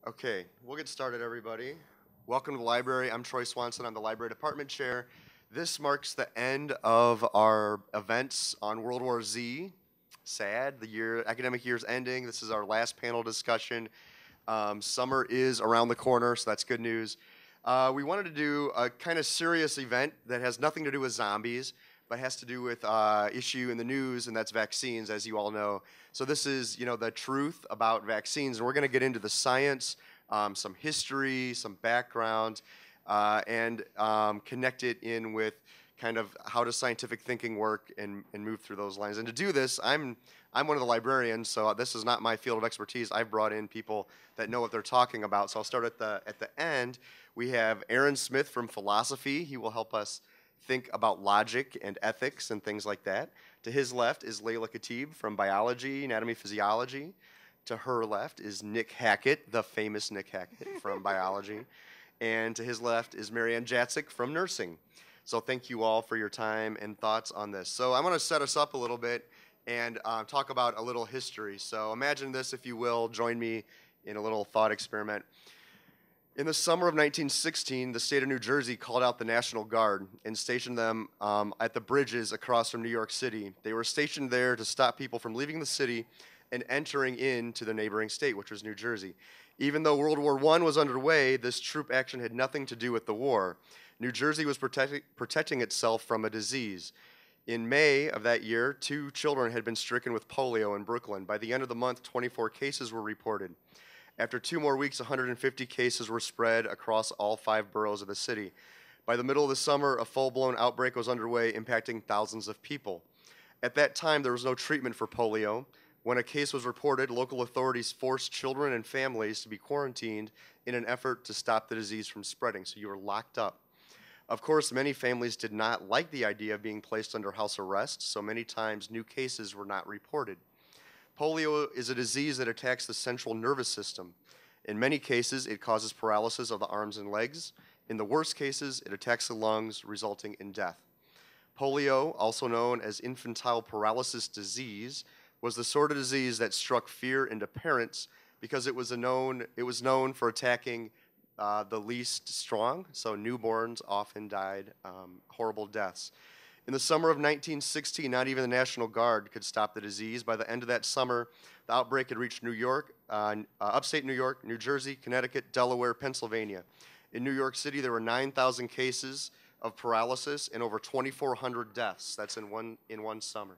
Okay, we'll get started, everybody. Welcome to the library. I'm Troy Swanson. I'm the library department chair. This marks the end of our events on World War Z. Sad, academic year's ending. This is our last panel discussion. Summer is around the corner, so that's good news. We wanted to do a kind of serious event that has nothing to do with zombies, but has to do with issue in the news, and that's vaccines, as you all know. So this is, the truth about vaccines, and we're going to get into the science, some history, some background, and connect it in with kind of how does scientific thinking work and move through those lines. And to do this, I'm one of the librarians, so this is not my field of expertise. I've brought in people that know what they're talking about. So I'll start at the end. We have Aaron Smith from philosophy. He will help us think about logic and ethics and things like that. To his left is Layla Khatib from biology, anatomy, physiology. To her left is Nick Hackett, the famous Nick Hackett from biology. And to his left is Marianne Jacek from nursing. So thank you all for your time and thoughts on this. So I'm going to set us up a little bit and talk about a little history. So imagine this, if you will. Join me in a little thought experiment. In the summer of 1916, the state of New Jersey called out the National Guard and stationed them at the bridges across from New York City. They were stationed there to stop people from leaving the city and entering into the neighboring state, which was New Jersey. Even though World War I was underway, this troop action had nothing to do with the war. New Jersey was protecting itself from a disease. In May of that year, 2 children had been stricken with polio in Brooklyn. By the end of the month, 24 cases were reported. After 2 more weeks, 150 cases were spread across all 5 boroughs of the city. By the middle of the summer, a full-blown outbreak was underway, impacting thousands of people. At that time, there was no treatment for polio. When a case was reported, local authorities forced children and families to be quarantined in an effort to stop the disease from spreading, so you were locked up. Of course, many families did not like the idea of being placed under house arrest, so many times new cases were not reported. Polio is a disease that attacks the central nervous system. In many cases, it causes paralysis of the arms and legs. In the worst cases, it attacks the lungs, resulting in death. Polio, also known as infantile paralysis disease, was the sort of disease that struck fear into parents because it was known for attacking the least strong, so newborns often died horrible deaths. In the summer of 1916, not even the National Guard could stop the disease. By the end of that summer, the outbreak had reached New York, upstate New York, New Jersey, Connecticut, Delaware, Pennsylvania. In New York City, there were 9,000 cases of paralysis and over 2,400 deaths. That's in one summer.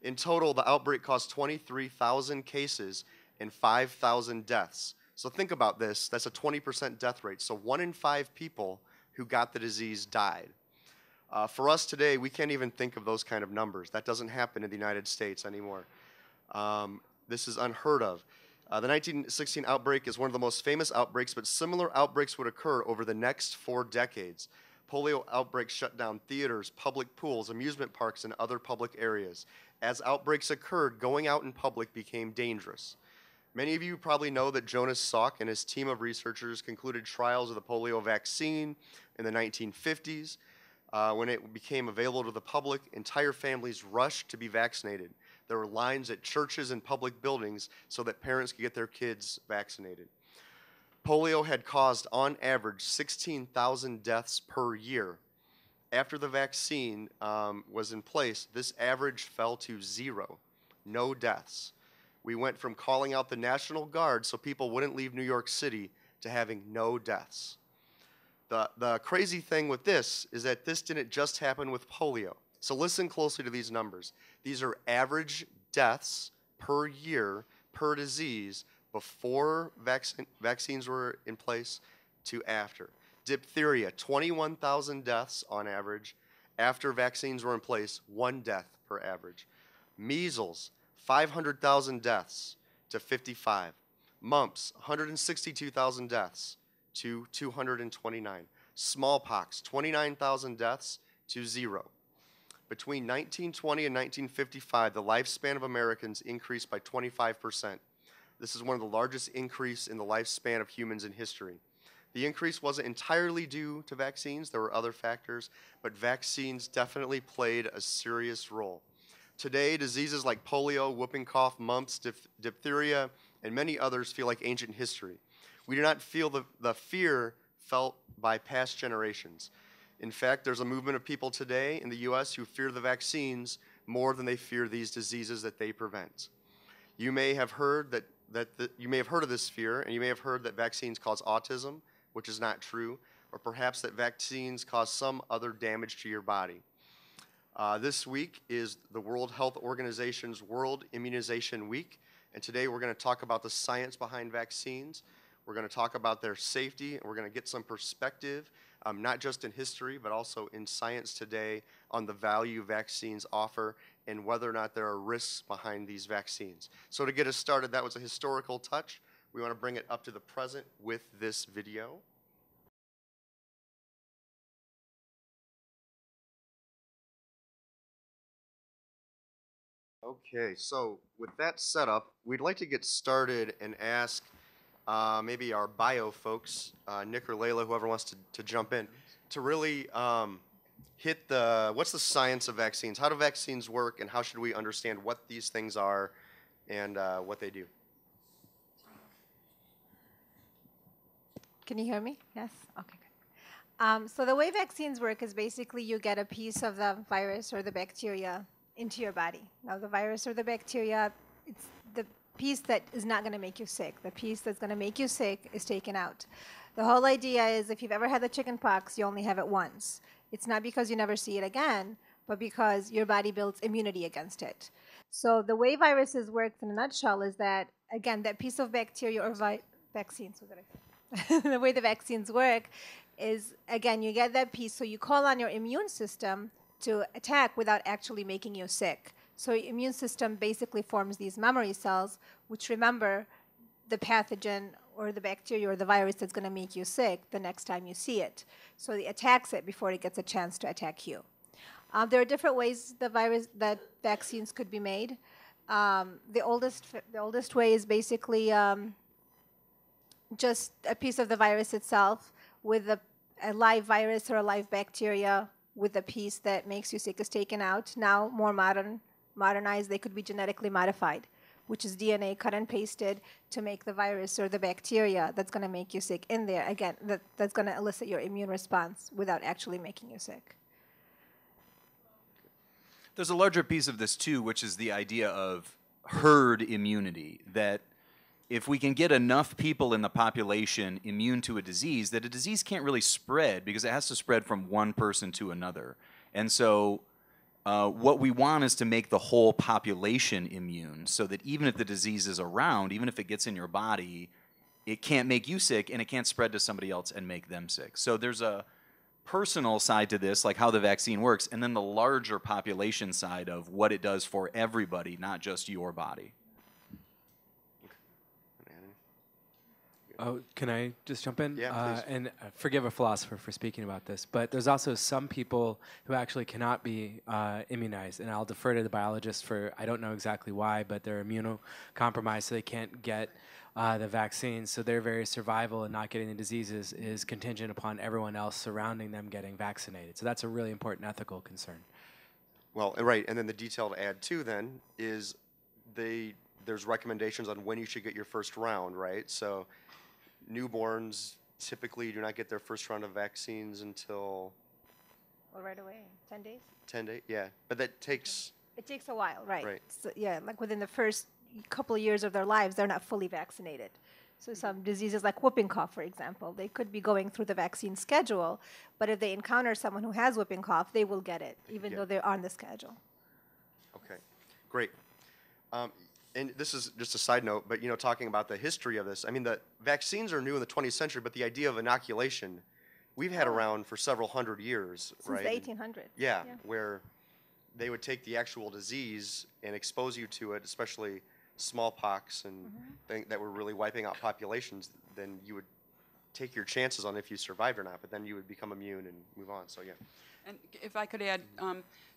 In total, the outbreak caused 23,000 cases and 5,000 deaths. So think about this. That's a 20% death rate. So 1 in 5 people who got the disease died. For us today, we can't even think of those kind of numbers. That doesn't happen in the United States anymore. This is unheard of. The 1916 outbreak is one of the most famous outbreaks, but similar outbreaks would occur over the next 4 decades. Polio outbreaks shut down theaters, public pools, amusement parks, and other public areas. As outbreaks occurred, going out in public became dangerous. Many of you probably know that Jonas Salk and his team of researchers concluded trials of the polio vaccine in the 1950s. When it became available to the public, entire families rushed to be vaccinated. There were lines at churches and public buildings so that parents could get their kids vaccinated. Polio had caused, on average, 16,000 deaths per year. After the vaccine was in place, this average fell to 0, no deaths. We went from calling out the National Guard so people wouldn't leave New York City to having no deaths. The crazy thing with this is that this didn't just happen with polio. So listen closely to these numbers. These are average deaths per year per disease before vaccines were in place to after. Diphtheria, 21,000 deaths on average. After vaccines were in place, 1 death per average. Measles, 500,000 deaths to 55. Mumps, 162,000 deaths to 229. Smallpox, 29,000 deaths to 0. Between 1920 and 1955, the lifespan of Americans increased by 25%. This is one of the largest increases in the lifespan of humans in history. The increase wasn't entirely due to vaccines. There were other factors, but vaccines definitely played a serious role. Today, diseases like polio, whooping cough, mumps, diphtheria, and many others feel like ancient history. We do not feel the fear felt by past generations. In fact, there's a movement of people today in the U.S. who fear the vaccines more than they fear these diseases that they prevent. You may have heard you may have heard of this fear, and you may have heard that vaccines cause autism, which is not true, or perhaps that vaccines cause some other damage to your body. This week is the World Health Organization's World Immunization Week, and today we're going to talk about the science behind vaccines. We're going to talk about their safety, and we're going to get some perspective, not just in history, but also in science today on the value vaccines offer and whether or not there are risks behind these vaccines. So to get us started, that was a historical touch. We want to bring it up to the present with this video. Okay, so with that setup, we'd like to get started and ask maybe our bio folks, Nick or Layla, whoever wants to jump in, to really hit what's the science of vaccines? How do vaccines work, and how should we understand what these things are and what they do? Can you hear me? Yes? Okay, good. So the way vaccines work is basically you get a piece of the virus or the bacteria into your body. Now the virus or the bacteria, it's the piece that is not going to make you sick. The piece that's going to make you sick is taken out. The whole idea is if you've ever had the chicken pox, you only have it once. It's not because you never see it again, but because your body builds immunity against it. So the way viruses work in a nutshell is that, again, that piece of bacteria or vaccines, what did I say? The way the vaccines work is, again, you get that piece, so you call on your immune system to attack without actually making you sick. So your immune system basically forms these memory cells, which remember the pathogen or the bacteria or the virus that's going to make you sick the next time you see it. So it attacks it before it gets a chance to attack you. There are different ways that vaccines could be made. The oldest way is basically just a piece of the virus itself with a live virus or a live bacteria with a piece that makes you sick is taken out. Now, more modernized, they could be genetically modified, which is DNA cut and pasted to make the virus or the bacteria that's going to make you sick in there. Again, that's going to elicit your immune response without actually making you sick. There's a larger piece of this, too, which is the idea of herd immunity, that if we can get enough people in the population immune to a disease, that a disease can't really spread because it has to spread from one person to another. And so what we want is to make the whole population immune so that even if the disease is around, even if it gets in your body, it can't make you sick and it can't spread to somebody else and make them sick. So there's a personal side to this, like how the vaccine works, and then the larger population side of what it does for everybody, not just your body. Oh, can I just jump in? Yeah, please. And forgive a philosopher for speaking about this, but there's also some people who actually cannot be immunized, and I'll defer to the biologists for, I don't know exactly why, but they're immunocompromised, so they can't get the vaccine, so their very survival and not getting the diseases is contingent upon everyone else surrounding them getting vaccinated. So that's a really important ethical concern. Well, right, and then the detail to add too then is there's recommendations on when you should get your first round, right? So newborns typically do not get their first round of vaccines until... Well, right away, 10 days? 10 days, yeah. But that takes... It takes a while, right? Right. So, yeah, like within the first couple of years of their lives, they're not fully vaccinated. So some diseases like whooping cough, for example, they could be going through the vaccine schedule, but if they encounter someone who has whooping cough, they will get it, even though they're on the schedule. Okay, great. And this is just a side note, but talking about the history of this, I mean, the vaccines are new in the 20th century, but the idea of inoculation, we've had around for several hundred years, right? Since the 1800s. Yeah, where they would take the actual disease and expose you to it, especially smallpox and things that were really wiping out populations. Then you would take your chances on if you survived or not, but then you would become immune and move on. So yeah. And if I could add,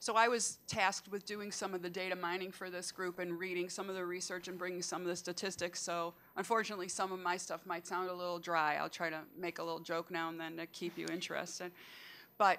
so I was tasked with doing some of the data mining for this group and reading some of the research and bringing some of the statistics. So unfortunately, some of my stuff might sound a little dry. I'll try to make a little joke now and then to keep you interested. But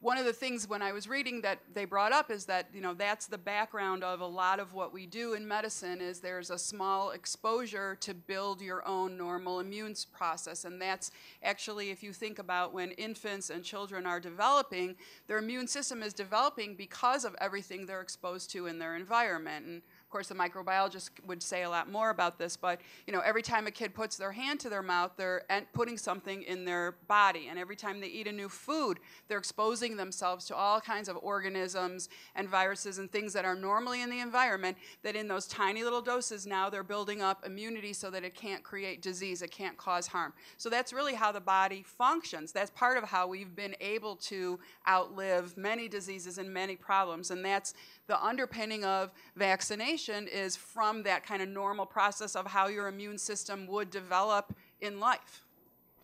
one of the things when I was reading that they brought up is that, you know, that's the background of a lot of what we do in medicine is there's a small exposure to build your own normal immune process. And that's actually, if you think about when infants and children are developing, their immune system is developing because of everything they're exposed to in their environment. And of course, the microbiologist would say a lot more about this, but you know, every time a kid puts their hand to their mouth, they're putting something in their body, and every time they eat a new food, they're exposing themselves to all kinds of organisms and viruses and things that are normally in the environment, that in those tiny little doses now they're building up immunity so that it can't create disease, it can't cause harm. So that's really how the body functions. That's part of how we've been able to outlive many diseases and many problems, and that's the underpinning of vaccination is from that kind of normal process of how your immune system would develop in life.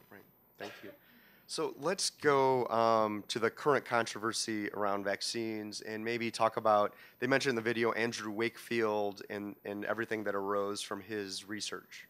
Right, thank you. So let's go to the current controversy around vaccines and maybe talk about, they mentioned in the video Andrew Wakefield and everything that arose from his research,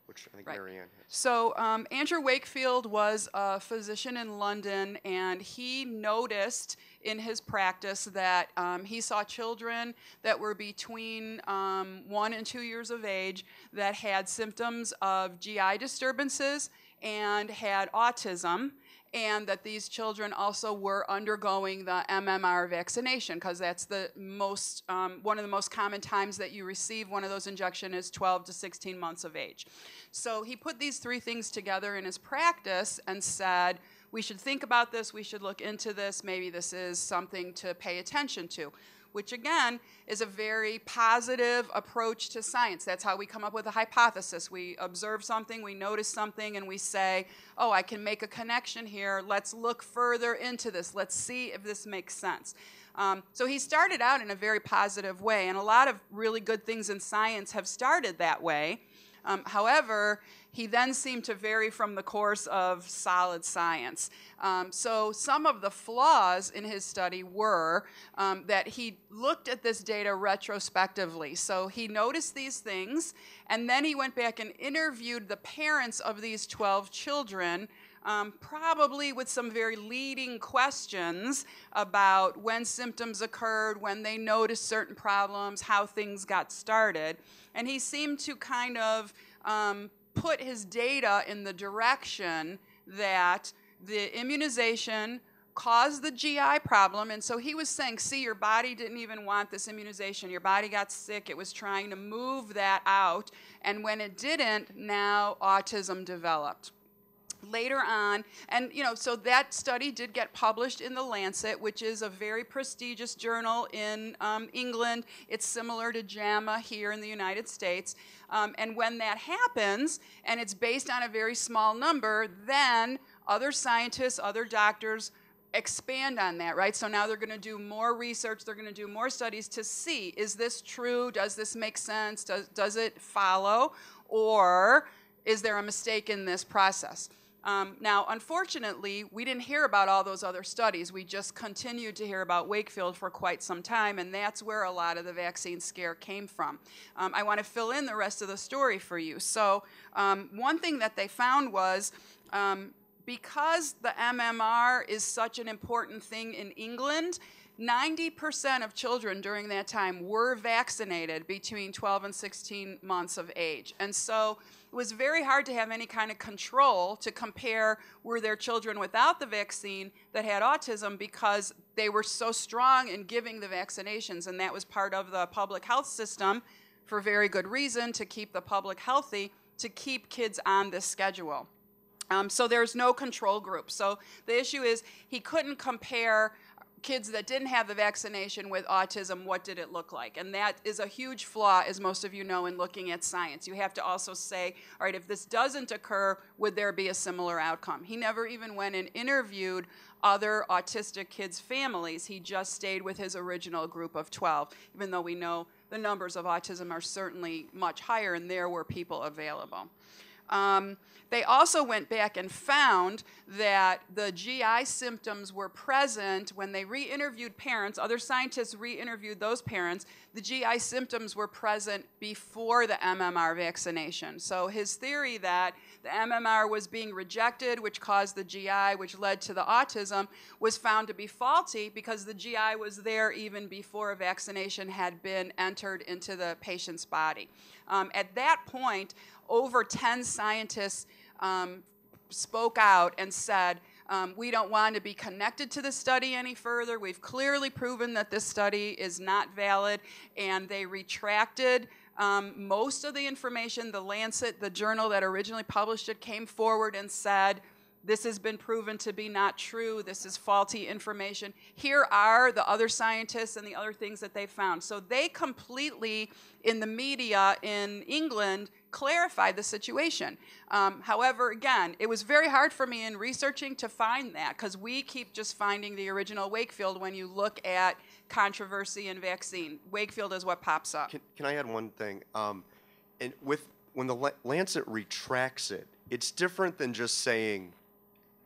which I think Right. Marianne has. So Andrew Wakefield was a physician in London, and he noticed in his practice that he saw children that were between 1 and 2 years of age that had symptoms of GI disturbances and had autism, and that these children also were undergoing the MMR vaccination, because that's the most one of the most common times that you receive one of those injections is 12 to 16 months of age. So he put these three things together in his practice and said, we should think about this, we should look into this, maybe this is something to pay attention to, which again is a very positive approach to science. That's how we come up with a hypothesis. We observe something, we notice something, and we say, oh, I can make a connection here. Let's look further into this. Let's see if this makes sense. So he started out in a very positive way, and a lot of really good things in science have started that way. However, he then seemed to vary from the course of solid science. So some of the flaws in his study were that he looked at this data retrospectively. So he noticed these things, and then he went back and interviewed the parents of these 12 children, probably with some very leading questions about when symptoms occurred, when they noticed certain problems, how things got started. And he seemed to kind of put his data in the direction that the immunization caused the GI problem. And so he was saying, see, your body didn't even want this immunization. Your body got sick. It was trying to move that out. And when it didn't, now autism developed. Later on, and you know, so that study did get published in the Lancet, which is a very prestigious journal in England. It's similar to JAMA here in the United States. And when that happens, and it's based on a very small number, then other scientists, other doctors expand on that, right? So now they're going to do more research, they're going to do more studies to see, is this true? Does this make sense? Does it follow? Or is there a mistake in this process? Now, unfortunately, we didn't hear about all those other studies. We just continued to hear about Wakefield for quite some time, and that's where a lot of the vaccine scare came from. I want to fill in the rest of the story for you. So one thing that they found was because the MMR is such an important thing in England, 90% of children during that time were vaccinated between 12 and 16 months of age. And so it was very hard to have any kind of control to compare were there children without the vaccine that had autism, because they were so strong in giving the vaccinations, and that was part of the public health system for very good reason, to keep the public healthy, to keep kids on this schedule. So there's no control group. So the issue is he couldn't compare kids that didn't have the vaccination with autism, what did it look like? And that is a huge flaw, as most of you know, in looking at science. You have to also say, all right, if this doesn't occur, would there be a similar outcome? He never even went and interviewed other autistic kids' families. He just stayed with his original group of 12, even though we know the numbers of autism are certainly much higher, and there were people available. They also went back and found that the GI symptoms were present when they re-interviewed parents. Other scientists re-interviewed those parents. The GI symptoms were present before the MMR vaccination. So his theory that the MMR was being rejected, which caused the GI, which led to the autism, was found to be faulty because the GI was there even before a vaccination had been entered into the patient's body. At that point, over 10 scientists spoke out and said, we don't want to be connected to the study any further. We've clearly proven that this study is not valid, and they retracted most of the information. The Lancet, the journal that originally published it, came forward and said, this has been proven to be not true. This is faulty information. Here are the other scientists and the other things that they found. So they completely, in the media in England, clarified the situation. However, again, it was very hard for me in researching to find that because we keep just finding the original Wakefield when you look at controversy and vaccine. Wakefield is what pops up. Can I add one thing? And when the Lancet retracts it, it's different than just saying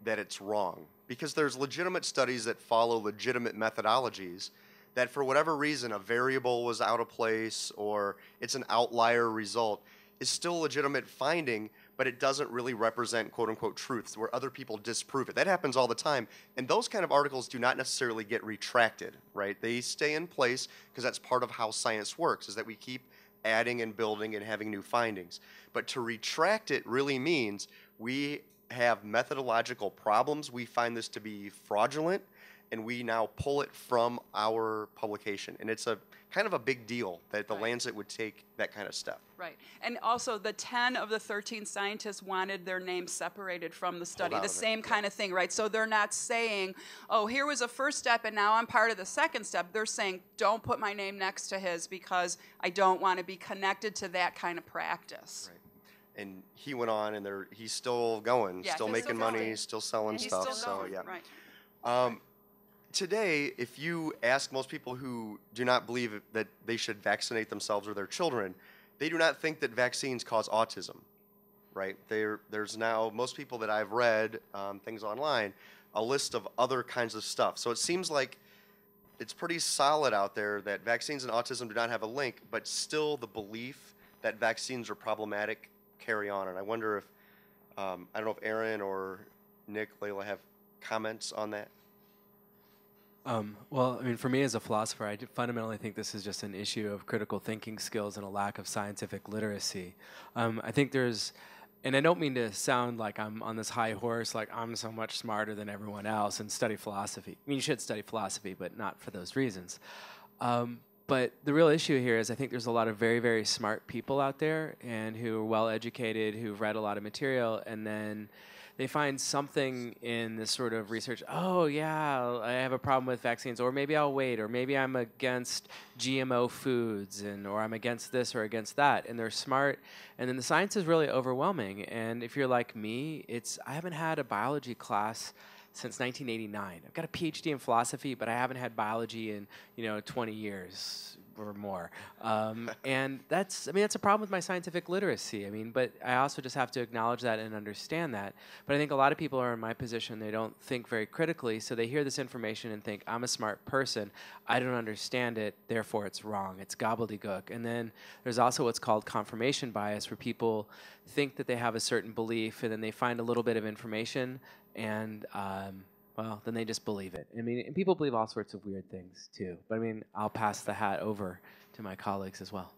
that it's wrong, because there's legitimate studies that follow legitimate methodologies that for whatever reason a variable was out of place or it's an outlier result is still a legitimate finding, but it doesn't really represent quote-unquote truths where other people disprove it. That happens all the time, and those kind of articles do not necessarily get retracted, right? They stay in place because that's part of how science works, is that we keep adding and building and having new findings. But to retract it really means we have methodological problems. We find this to be fraudulent, and we now pull it from our publication. And it's a kind of a big deal that the Lancet would take that kind of step. Right. And also the 10 of the 13 scientists wanted their names separated from the study. The same kind of thing, right? So they're not saying, oh, here was a first step and now I'm part of the second step. They're saying, don't put my name next to his because I don't want to be connected to that kind of practice. Right. And he went on, and he's still going, Yeah, still he's making still money, going. still selling He's stuff. still So going, yeah. right. Today, if you ask most people who do not believe that they should vaccinate themselves or their children, they do not think that vaccines cause autism, right? There's now, most people that I've read, things online, a list of other kinds of stuff. So it seems like it's pretty solid out there that vaccines and autism do not have a link, but still the belief that vaccines are problematic carry on. And I wonder if, I don't know if Aaron or Nick, Layla have comments on that. Well, I mean, for me as a philosopher, I fundamentally think this is just an issue of critical thinking skills and a lack of scientific literacy. I think there's, and I don't mean to sound like I'm on this high horse, like I'm so much smarter than everyone else and study philosophy. I mean, you should study philosophy, but not for those reasons. But the real issue here is I think there's a lot of very, very smart people out there and who are well educated, who've read a lot of material, and then they find something in this sort of research, oh yeah, I have a problem with vaccines, or maybe I'll wait, or maybe I'm against GMO foods, or I'm against this or against that, and they're smart, and then the science is really overwhelming, and if you're like me, I haven't had a biology class since 1989. I've got a PhD in philosophy, but I haven't had biology in 20 years or more. And that's a problem with my scientific literacy. But I also just have to acknowledge that and understand that. But I think a lot of people are in my position. They don't think very critically, so they hear this information and think, I'm a smart person. I don't understand it, therefore it's wrong. It's gobbledygook. And then there's also what's called confirmation bias, where people think that they have a certain belief, and then they find a little bit of information, and then they just believe it. And people believe all sorts of weird things too. But I'll pass the hat over to my colleagues as well.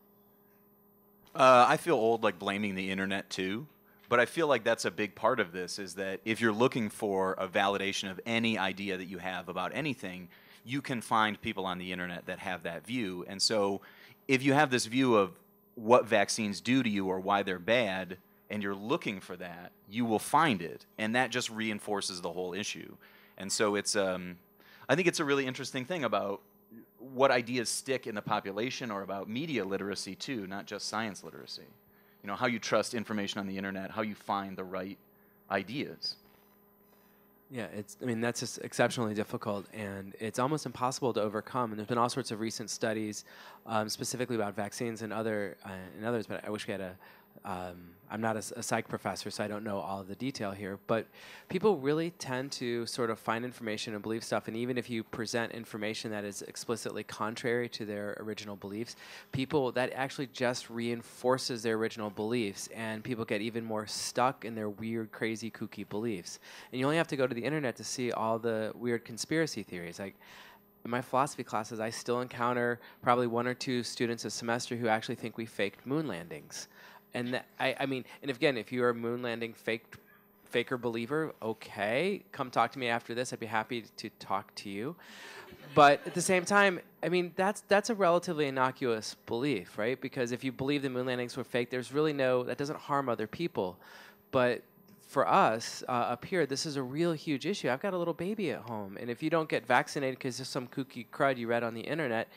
I feel old, like blaming the internet too. But I feel like that's a big part of this, is that if you're looking for a validation of any idea that you have about anything, you can find people on the internet that have that view. And so if you have this view of what vaccines do to you or why they're bad, and you're looking for that, you will find it. And that just reinforces the whole issue. And so it's, I think it's a really interesting thing about what ideas stick in the population, or about media literacy too, not just science literacy. How you trust information on the internet, how you find the right ideas. Yeah, that's just exceptionally difficult, and it's almost impossible to overcome. And there's been all sorts of recent studies, specifically about vaccines and others. But I wish we had I'm not a psych professor, so I don't know all of the detail here, but people really tend to sort of find information and believe stuff, and even if you present information that is explicitly contrary to their original beliefs, people, that actually just reinforces their original beliefs, and people get even more stuck in their weird, crazy, kooky beliefs. And you only have to go to the internet to see all the weird conspiracy theories. Like, in my philosophy classes, I still encounter probably 1 or 2 students a semester who actually think we faked moon landings. And I mean, and again, if you're a moon landing faker believer, okay, come talk to me after this. I'd be happy to talk to you. But at the same time, I mean, that's a relatively innocuous belief, right? Because if you believe the moon landings were fake, there's really that doesn't harm other people. But for us up here, this is a real huge issue. I've got a little baby at home, and if you don't get vaccinated because there's some kooky crud you read on the internet,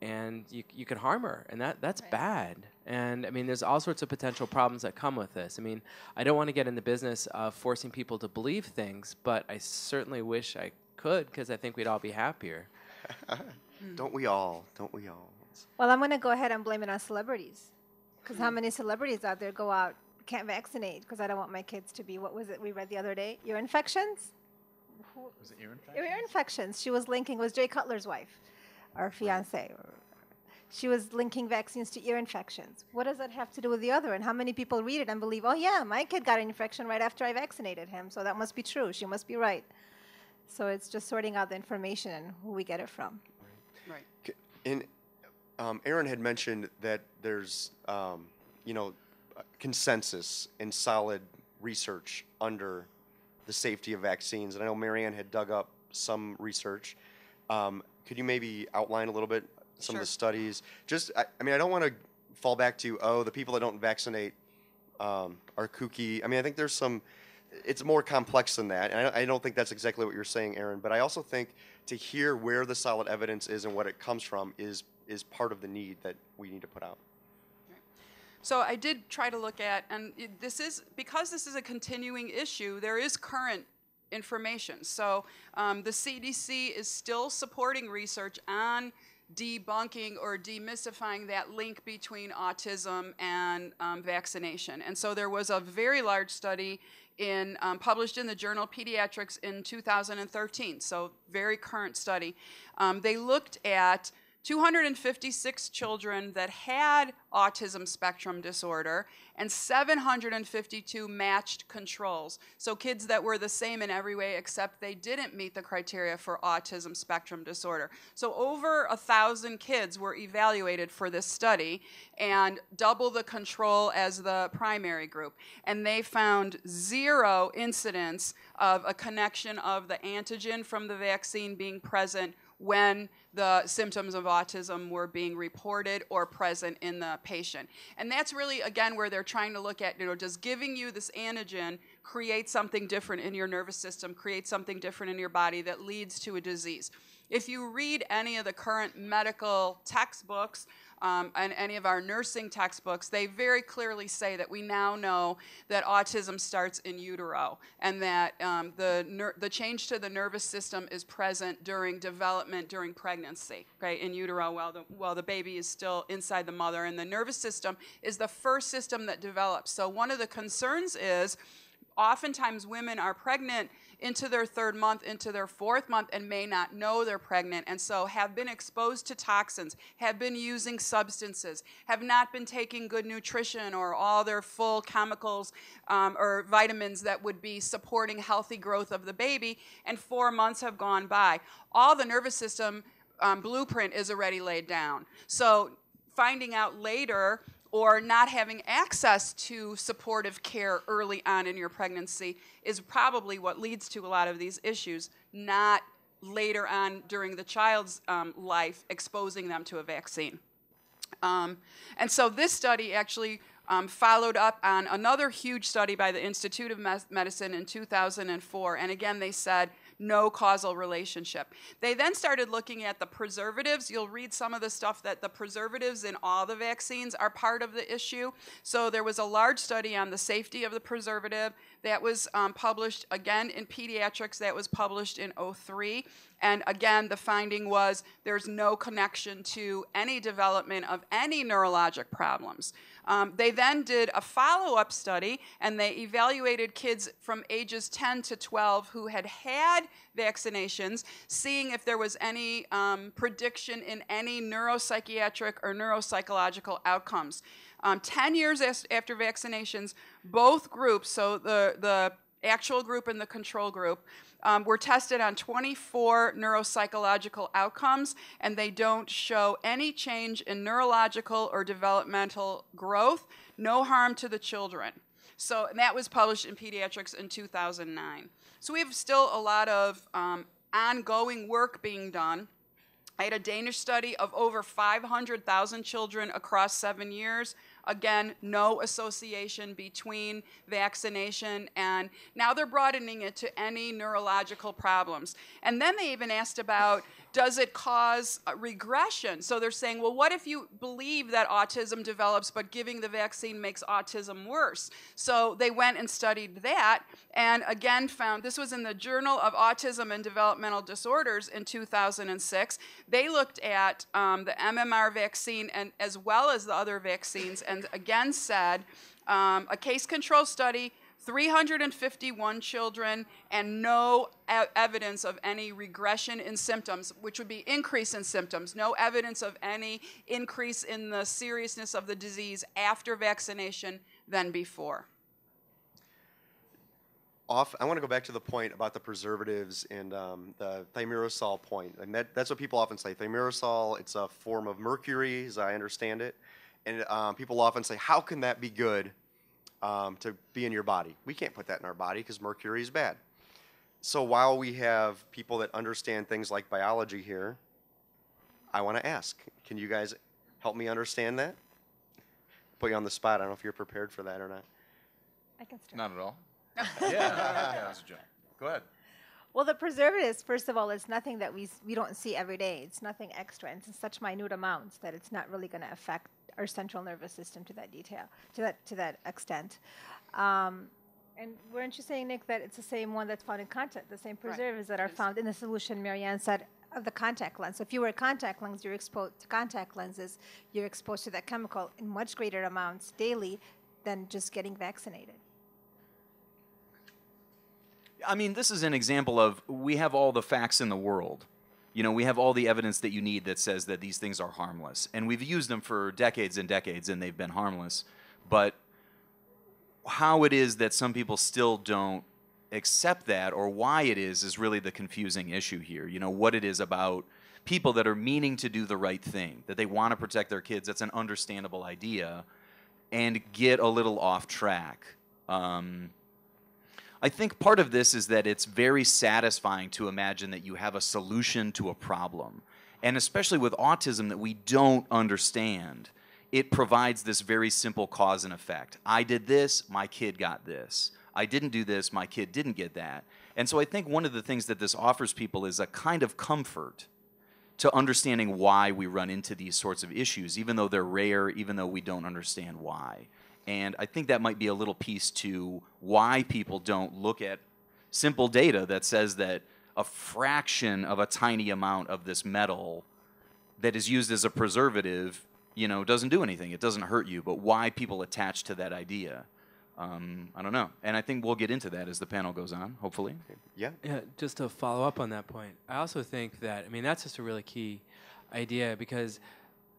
and you can harm her, and that's Right. bad. And I mean, there's all sorts of potential problems that come with this. I mean, I don't want to get in the business of forcing people to believe things, but I certainly wish I could, because I think we'd all be happier. Don't we all? Don't we all? Well, I'm going to go ahead and blame it on celebrities. Because how many celebrities out there go out, can't vaccinate because I don't want my kids to be, what was it we read the other day? Ear infections? Was it ear infection? Ear infections. She was linking, was Jay Cutler's wife, or fiance. She was linking vaccines to ear infections. What does that have to do with the other? And how many people read it and believe, oh yeah, my kid got an infection right after I vaccinated him, so that must be true. She must be right. So it's just sorting out the information and who we get it from. Right. And Aaron had mentioned that there's, consensus and solid research under the safety of vaccines. And I know Marianne had dug up some research. Could you maybe outline a little bit some of Sure. the studies? Just, I mean, I don't want to fall back to, the people that don't vaccinate are kooky. I mean, I think there's it's more complex than that. And I don't think that's exactly what you're saying, Aaron. But I also think to hear where the solid evidence is and what it comes from is part of the need that we need to put out. So I did try to look at, and because this is a continuing issue, there is current information. So the CDC is still supporting research on debunking or demystifying that link between autism and vaccination. And so there was a very large study published in the journal Pediatrics in 2013, so very current study. They looked at 256 children that had autism spectrum disorder and 752 matched controls. So kids that were the same in every way except they didn't meet the criteria for autism spectrum disorder. So over 1,000 kids were evaluated for this study and double the control as the primary group. And they found 0 incidents of a connection of the antigen from the vaccine being present when the symptoms of autism were being reported or present in the patient. And that's really, again, where they're trying to look at, does giving you this antigen create something different in your nervous system, create something different in your body that leads to a disease? If you read any of the current medical textbooks and any of our nursing textbooks, they very clearly say that we now know that autism starts in utero and that the change to the nervous system is present during development, during pregnancy, okay, in utero while the baby is still inside the mother. And the nervous system is the first system that develops. So one of the concerns is oftentimes women are pregnant into their 3rd month, into their 4th month, and may not know they're pregnant, and so have been exposed to toxins, have been using substances, have not been taking good nutrition or all their full chemicals or vitamins that would be supporting healthy growth of the baby, and 4 months have gone by. All the nervous system blueprint is already laid down. So finding out later or not having access to supportive care early on in your pregnancy is probably what leads to a lot of these issues, not later on during the child's life exposing them to a vaccine. And so this study actually followed up on another huge study by the Institute of Medicine in 2004, and again they said no causal relationship. They then started looking at the preservatives. You'll read some of the stuff that the preservatives in all the vaccines are part of the issue. So there was a large study on the safety of the preservative that was published again in Pediatrics, that was published in 2003. And again, the finding was there's no connection to any development of any neurologic problems They then did a follow-up study, and they evaluated kids from ages 10 to 12 who had had vaccinations, seeing if there was any prediction in any neuropsychiatric or neuropsychological outcomes. 10 years after vaccinations, both groups, so the actual group and the control group, were tested on 24 neuropsychological outcomes, and they don't show any change in neurological or developmental growth, no harm to the children. So, and that was published in Pediatrics in 2009. So we have still a lot of ongoing work being done. I had a Danish study of over 500,000 children across 7 years. Again, no association between vaccination, and now they're broadening it to any neurological problems. And then they even asked about, does it cause regression? So they're saying, well, what if you believe that autism develops, but giving the vaccine makes autism worse? So they went and studied that, and again found, this was in the Journal of Autism and Developmental Disorders in 2006. They looked at the MMR vaccine and as well as the other vaccines, and again said, a case control study, 351 children, and no evidence of any regression in symptoms, which would be increase in symptoms. No evidence of any increase in the seriousness of the disease after vaccination than before. I want to go back to the point about the preservatives and the thimerosal point. And that's what people often say. Thimerosal, it's a form of mercury, as I understand it. And people often say, how can that be good to be in your body? We can't put that in our body because mercury is bad. So while we have people that understand things like biology here, I want to ask, can you guys help me understand that? Put you on the spot. I don't know if you're prepared for that or not. I can start. Not at all. Yeah, that was a joke. Go ahead. Well, the preservatives, first of all, is nothing that we don't see every day. It's nothing extra. And it's in such minute amounts that it's not really going to affect our central nervous system to that detail, to that extent. And weren't you saying, Nick, that it's the same one that's found in contact, the same preservatives that are found in the solution, Marianne said, of the contact lens. So if you wear contact lenses, you're exposed to contact lenses, you're exposed to that chemical in much greater amounts daily than just getting vaccinated. I mean, this is an example of we have all the facts in the world. You know, we have all the evidence that you need that says that these things are harmless. And we've used them for decades and decades, and they've been harmless. But how it is that some people still don't accept that, or why it is really the confusing issue here. You know, what it is about people that are meaning to do the right thing, that they want to protect their kids. That's an understandable idea, and get a little off track. I think part of this is that it's very satisfying to imagine that you have a solution to a problem. And especially with autism that we don't understand, it provides this very simple cause and effect. I did this, my kid got this. I didn't do this, my kid didn't get that. And so I think one of the things that this offers people is a kind of comfort to understanding why we run into these sorts of issues, even though they're rare, even though we don't understand why. And I think that might be a little piece to why people don't look at simple data that says that a fraction of a tiny amount of this metal that is used as a preservative, you know, doesn't do anything. It doesn't hurt you. But why people attach to that idea, I don't know. And I think we'll get into that as the panel goes on, hopefully. Yeah. Yeah, just to follow up on that point, I also think that, I mean, that's just a really key idea because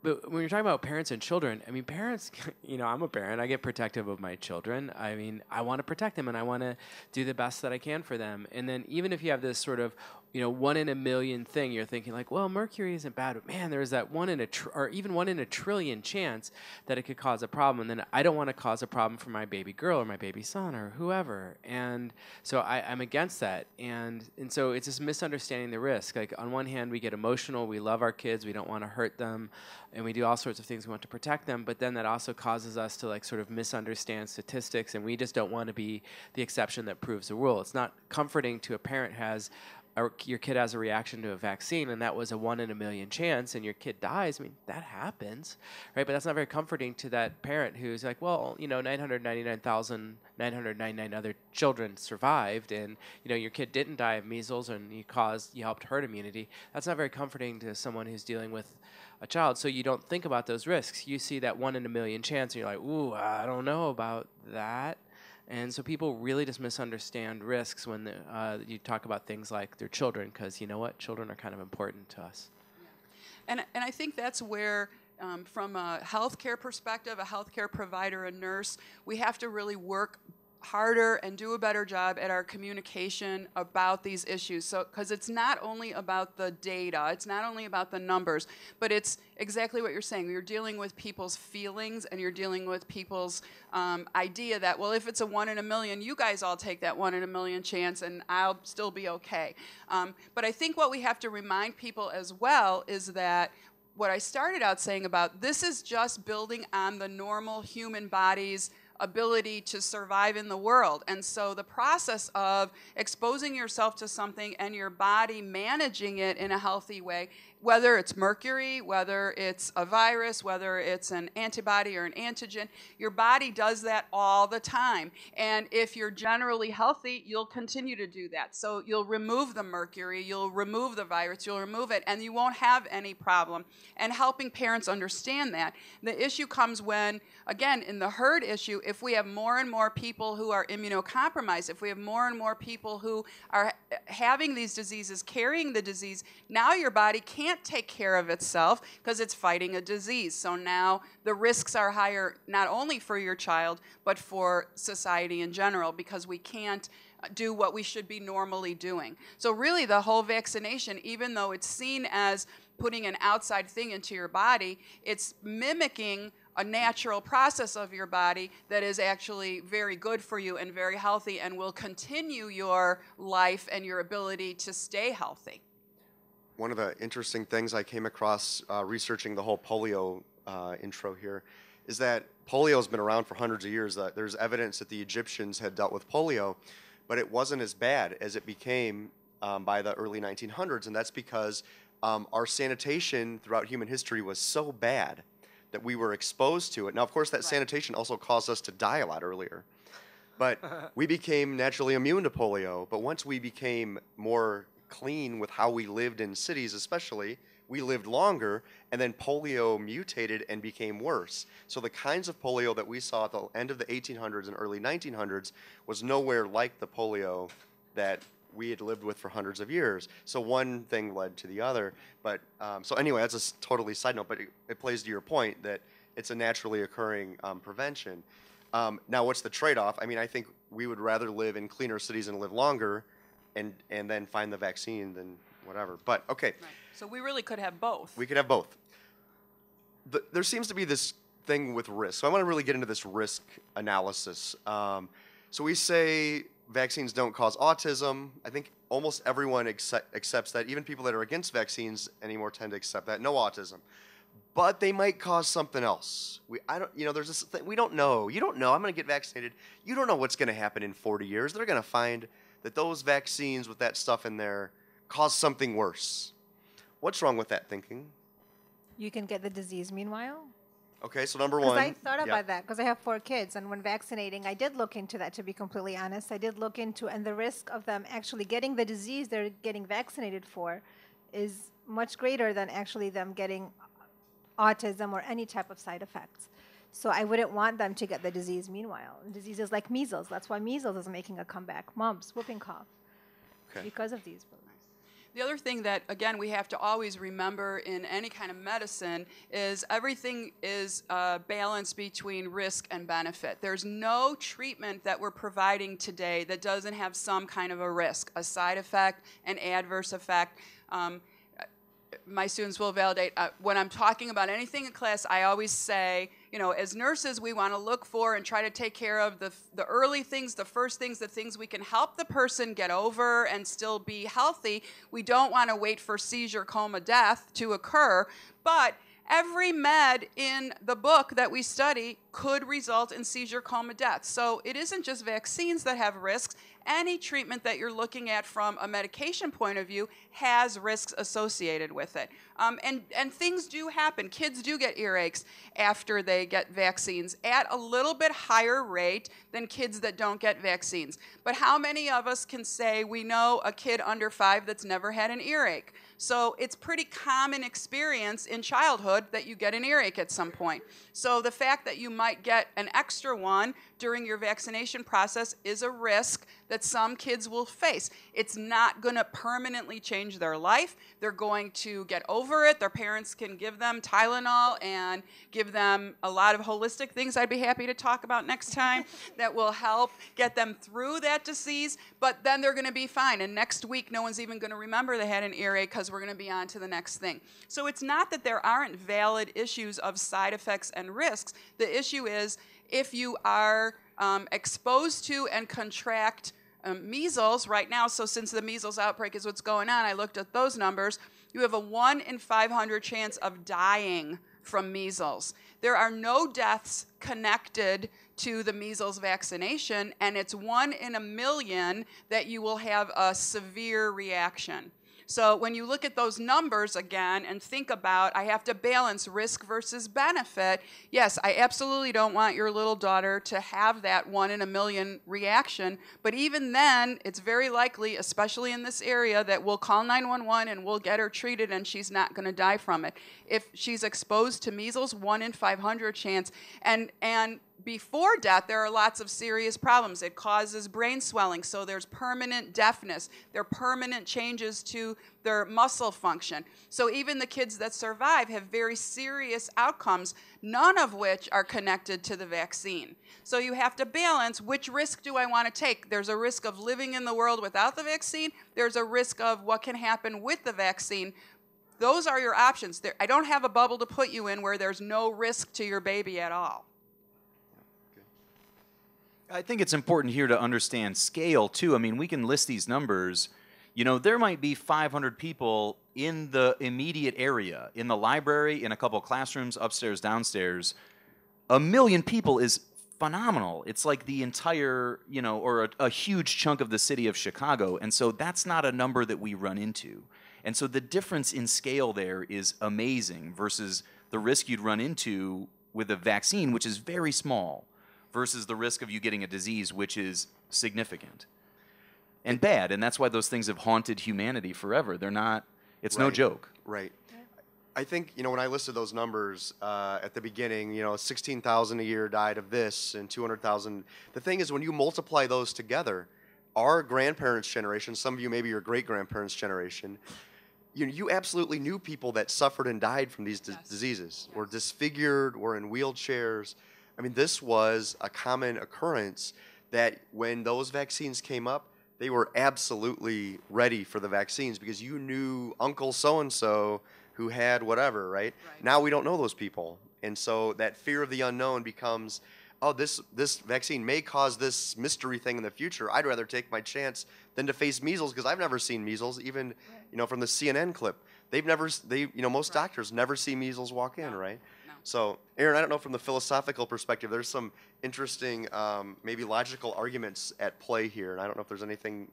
but when you're talking about parents and children, I mean, parents, you know, I'm a parent. I get protective of my children. I mean, I want to protect them, and I want to do the best that I can for them. And then even if you have this sort of, you know, 1 in a million thing, you're thinking like, well, mercury isn't bad, but man, there's that 1 in a or even 1 in a trillion chance that it could cause a problem. And then I don't want to cause a problem for my baby girl or my baby son or whoever. And so I'm against that. And so it's just misunderstanding the risk. Like on one hand, we get emotional. We love our kids. We don't want to hurt them. And we do all sorts of things. We want to protect them. But then that also causes us to like sort of misunderstand statistics. And we just don't want to be the exception that proves the rule. It's not comforting to a parent who has your kid has a reaction to a vaccine, and that was a 1 in a million chance, and your kid dies. I mean, that happens, right? But that's not very comforting to that parent who's like, well, 999,999 other children survived, and your kid didn't die of measles, and you helped herd immunity. That's not very comforting to someone who's dealing with a child. So you don't think about those risks. You see that 1 in a million chance, and you're like, ooh, I don't know about that. And so people really just misunderstand risks when you talk about things like their children, because you know what? Children are kind of important to us. And I think that's where, from a healthcare perspective, a healthcare provider, a nurse, we have to really work harder and do a better job at our communication about these issues. So, because it's not only about the data, it's not only about the numbers, but it's exactly what you're saying. You're dealing with people's feelings, and you're dealing with people's idea that, well, if it's a 1 in a million, you guys all take that 1 in a million chance, and I'll still be okay. But I think what we have to remind people as well is that what I started out saying about this is just building on the normal human body's ability to survive in the world. And so the process of exposing yourself to something and your body managing it in a healthy way, whether it's mercury, whether it's a virus, whether it's an antibody or an antigen, your body does that all the time. And if you're generally healthy, you'll continue to do that. So you'll remove the mercury, you'll remove the virus, you'll remove it, and you won't have any problem. And helping parents understand that. The issue comes when, again, in the herd issue, if we have more and more people who are immunocompromised, if we have more and more people who are having these diseases, carrying the disease, now your body can't take care of itself because it's fighting a disease. So now the risks are higher not only for your child, but for society in general, because we can't do what we should be normally doing. So really the whole vaccination, even though it's seen as putting an outside thing into your body, it's mimicking a natural process of your body that is actually very good for you and very healthy and will continue your life and your ability to stay healthy. One of the interesting things I came across researching the whole polio intro here is that polio has been around for hundreds of years. There's evidence that the Egyptians had dealt with polio, but it wasn't as bad as it became by the early 1900s, and that's because our sanitation throughout human history was so bad that we were exposed to it. Now, of course, that sanitation also caused us to die a lot earlier. But we became naturally immune to polio. But once we became more clean with how we lived in cities especially, we lived longer, and then polio mutated and became worse. So the kinds of polio that we saw at the end of the 1800s and early 1900s was nowhere like the polio that we had lived with for hundreds of years. So one thing led to the other. But so anyway, that's a totally side note, but it plays to your point that it's a naturally occurring prevention. Now, what's the trade-off? I mean, I think we would rather live in cleaner cities and live longer and then find the vaccine than whatever. But, okay. Right. So we really could have both. We could have both. There seems to be this thing with risk. So I want to really get into this risk analysis. So we say vaccines don't cause autism. I think almost everyone accepts that. Even people that are against vaccines anymore tend to accept that. No autism. But they might cause something else. There's this thing, we don't know. You don't know. I'm going to get vaccinated. You don't know what's going to happen in 40 years. They're going to find that those vaccines with that stuff in there cause something worse. What's wrong with that thinking? You can get the disease meanwhile. Okay, so number one. Because I thought about that, because I have 4 kids, and when vaccinating, I did look into that, to be completely honest. I did look into, and the risk of them actually getting the disease they're getting vaccinated for is much greater than actually them getting autism or any type of side effects. So I wouldn't want them to get the disease meanwhile. And diseases like measles, that's why measles is making a comeback. Mumps, whooping cough, because of these. The other thing that, again, we have to always remember in any kind of medicine is everything is a balance between risk and benefit. There's no treatment that we're providing today that doesn't have some kind of a risk, a side effect, an adverse effect. My students will validate. When I'm talking about anything in class, I always say, as nurses, we want to look for and try to take care of the early things, the first things, the things we can help the person get over and still be healthy. We don't want to wait for seizure, coma, death to occur. But every med in the book that we study could result in seizure, coma, death. So it isn't just vaccines that have risks. any treatment that you're looking at from a medication point of view has risks associated with it. And things do happen. Kids do get earaches after they get vaccines at a little bit higher rate than kids that don't get vaccines. But how many of us can say we know a kid under 5 that's never had an earache? So it's pretty common experience in childhood that you get an earache at some point. So the fact that you might get an extra one during your vaccination process is a risk that some kids will face. It's not going to permanently change their life. They're going to get over it. Their parents can give them Tylenol and give them a lot of holistic things I'd be happy to talk about next time that will help get them through that disease, but then they're going to be fine. And next week, no one's even going to remember they had an earache because we're going to be on to the next thing. So it's not that there aren't valid issues of side effects and risks. The issue is if you are exposed to and contract measles right now, so since the measles outbreak is what's going on, I looked at those numbers, you have a 1 in 500 chance of dying from measles. There are no deaths connected to the measles vaccination, and it's 1 in a million that you will have a severe reaction. So when you look at those numbers again and think about, I have to balance risk versus benefit, yes, I absolutely don't want your little daughter to have that 1 in a million reaction, but even then, it's very likely, especially in this area, that we'll call 911 and we'll get her treated and she's not going to die from it. If she's exposed to measles, 1 in 500 chance, and before death, there are lots of serious problems. It causes brain swelling, so there's permanent deafness. There are permanent changes to their muscle function. So even the kids that survive have very serious outcomes, none of which are connected to the vaccine. So you have to balance, which risk do I want to take? There's a risk of living in the world without the vaccine. There's a risk of what can happen with the vaccine. Those are your options. I don't have a bubble to put you in where there's no risk to your baby at all. I think it's important here to understand scale, too. I mean, we can list these numbers. You know, there might be 500 people in the immediate area, in the library, in a couple classrooms, upstairs, downstairs. 1 million people is phenomenal. It's like the entire, you know, or a huge chunk of the city of Chicago. And so that's not a number that we run into. And so the difference in scale there is amazing versus the risk you'd run into with a vaccine, which is very small, versus the risk of you getting a disease, which is significant and bad. And that's why those things have haunted humanity forever. They're not, it's no joke. Right. I think, you know, when I listed those numbers at the beginning, you know, 16,000 a year died of this and 200,000. The thing is, when you multiply those together, our grandparents' generation, some of you maybe your great-grandparents' generation, you absolutely knew people that suffered and died from these diseases, were disfigured, were in wheelchairs. I mean, this was a common occurrence that when those vaccines came up, they were absolutely ready for the vaccines because you knew Uncle so-and-so who had whatever, right? Now we don't know those people. And so that fear of the unknown becomes, oh, this vaccine may cause this mystery thing in the future. I'd rather take my chance than to face measles because I've never seen measles, even, you know, from the CNN clip. Most doctors never see measles walk in, right? So, Aaron, I don't know, from the philosophical perspective, there's some interesting, maybe logical arguments at play here, and I don't know if there's anything.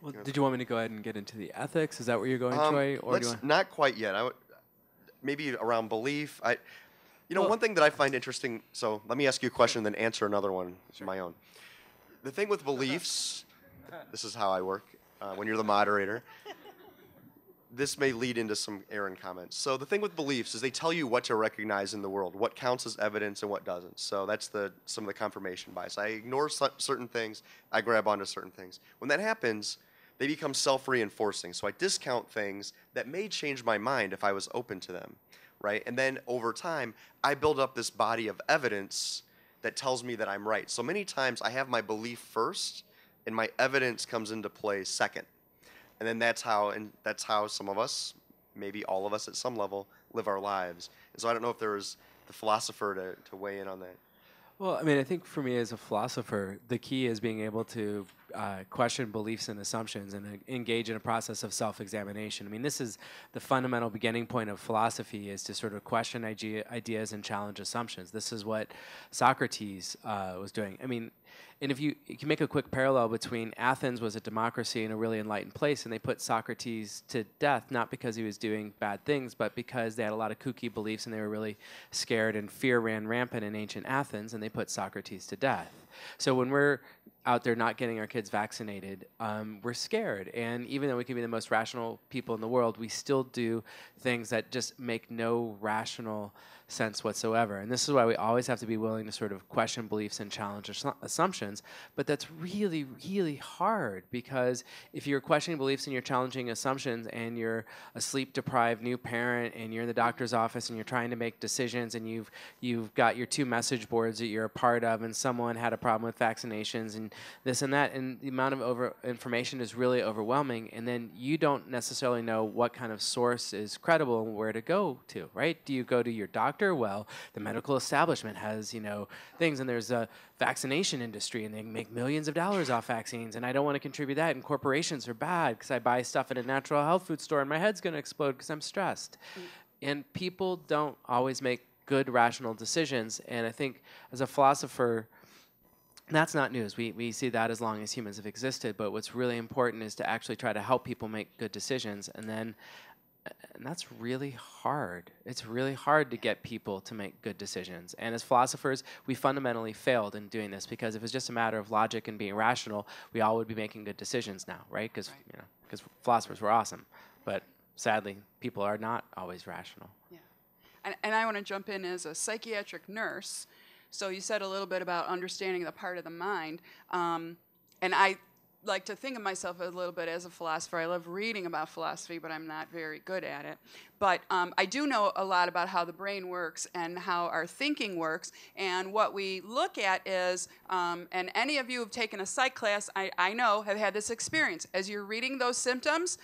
Well, did you want me to go ahead and get into the ethics? Is that where you're going, Troy? Or not quite yet. Maybe around belief. One thing that I find interesting. So let me ask you a question, then answer another one of my own. The thing with beliefs, this is how I work when you're the moderator. This may lead into some Aaron comments. So the thing with beliefs is they tell you what to recognize in the world, what counts as evidence and what doesn't. So that's some of the confirmation bias. I ignore certain things, I grab onto certain things. When that happens, they become self-reinforcing. So I discount things that may change my mind if I was open to them, right? And then over time, I build up this body of evidence that tells me that I'm right. So many times I have my belief first, and my evidence comes into play second. And then that's how some of us, maybe all of us at some level, live our lives. And so I don't know if there was the philosopher to weigh in on that. Well, I mean, I think for me as a philosopher, the key is being able to question beliefs and assumptions and engage in a process of self-examination. I mean, this is the fundamental beginning point of philosophy, is to sort of question ideas and challenge assumptions. This is what Socrates was doing. I mean, And if you can make a quick parallel between Athens was a democracy and a really enlightened place, and they put Socrates to death, not because he was doing bad things, but because they had a lot of kooky beliefs and they were really scared, and fear ran rampant in ancient Athens, and they put Socrates to death. So when we're out there not getting our kids vaccinated, we're scared. And even though we can be the most rational people in the world, we still do things that just make no rational sense whatsoever. And this is why we always have to be willing to sort of question beliefs and challenge assumptions. But that's really, really hard, because if you're questioning beliefs and you're challenging assumptions and you're a sleep-deprived new parent and you're in the doctor's office and you're trying to make decisions and you've got your 2 message boards that you're a part of, and someone had a problem with vaccinations and this and that, and the amount of information is really overwhelming, and then you don't necessarily know what kind of source is credible and where to go to, right? Do you go to your doctor? Well, the medical establishment has, things, and there's a vaccination industry, and they make millions of dollars off vaccines, and I don't want to contribute that, and corporations are bad because I buy stuff at a natural health food store and my head's going to explode because I'm stressed. And people don't always make good, rational decisions, and I think as a philosopher, that's not news. We see that as long as humans have existed, but what's really important is to actually try to help people make good decisions, and that's really hard. It's really hard to get people to make good decisions. And as philosophers, we fundamentally failed in doing this, because if it's just a matter of logic and being rational, we all would be making good decisions now, right? Because philosophers were awesome. But sadly, people are not always rational. Yeah. And I want to jump in as a psychiatric nurse. So you said a little bit about understanding the part of the mind. And I like to think of myself a little bit as a philosopher. I love reading about philosophy, but I'm not very good at it. But I do know a lot about how the brain works and how our thinking works. And what we look at is, and any of you who have taken a psych class, I know, have had this experience. As you're reading those symptoms,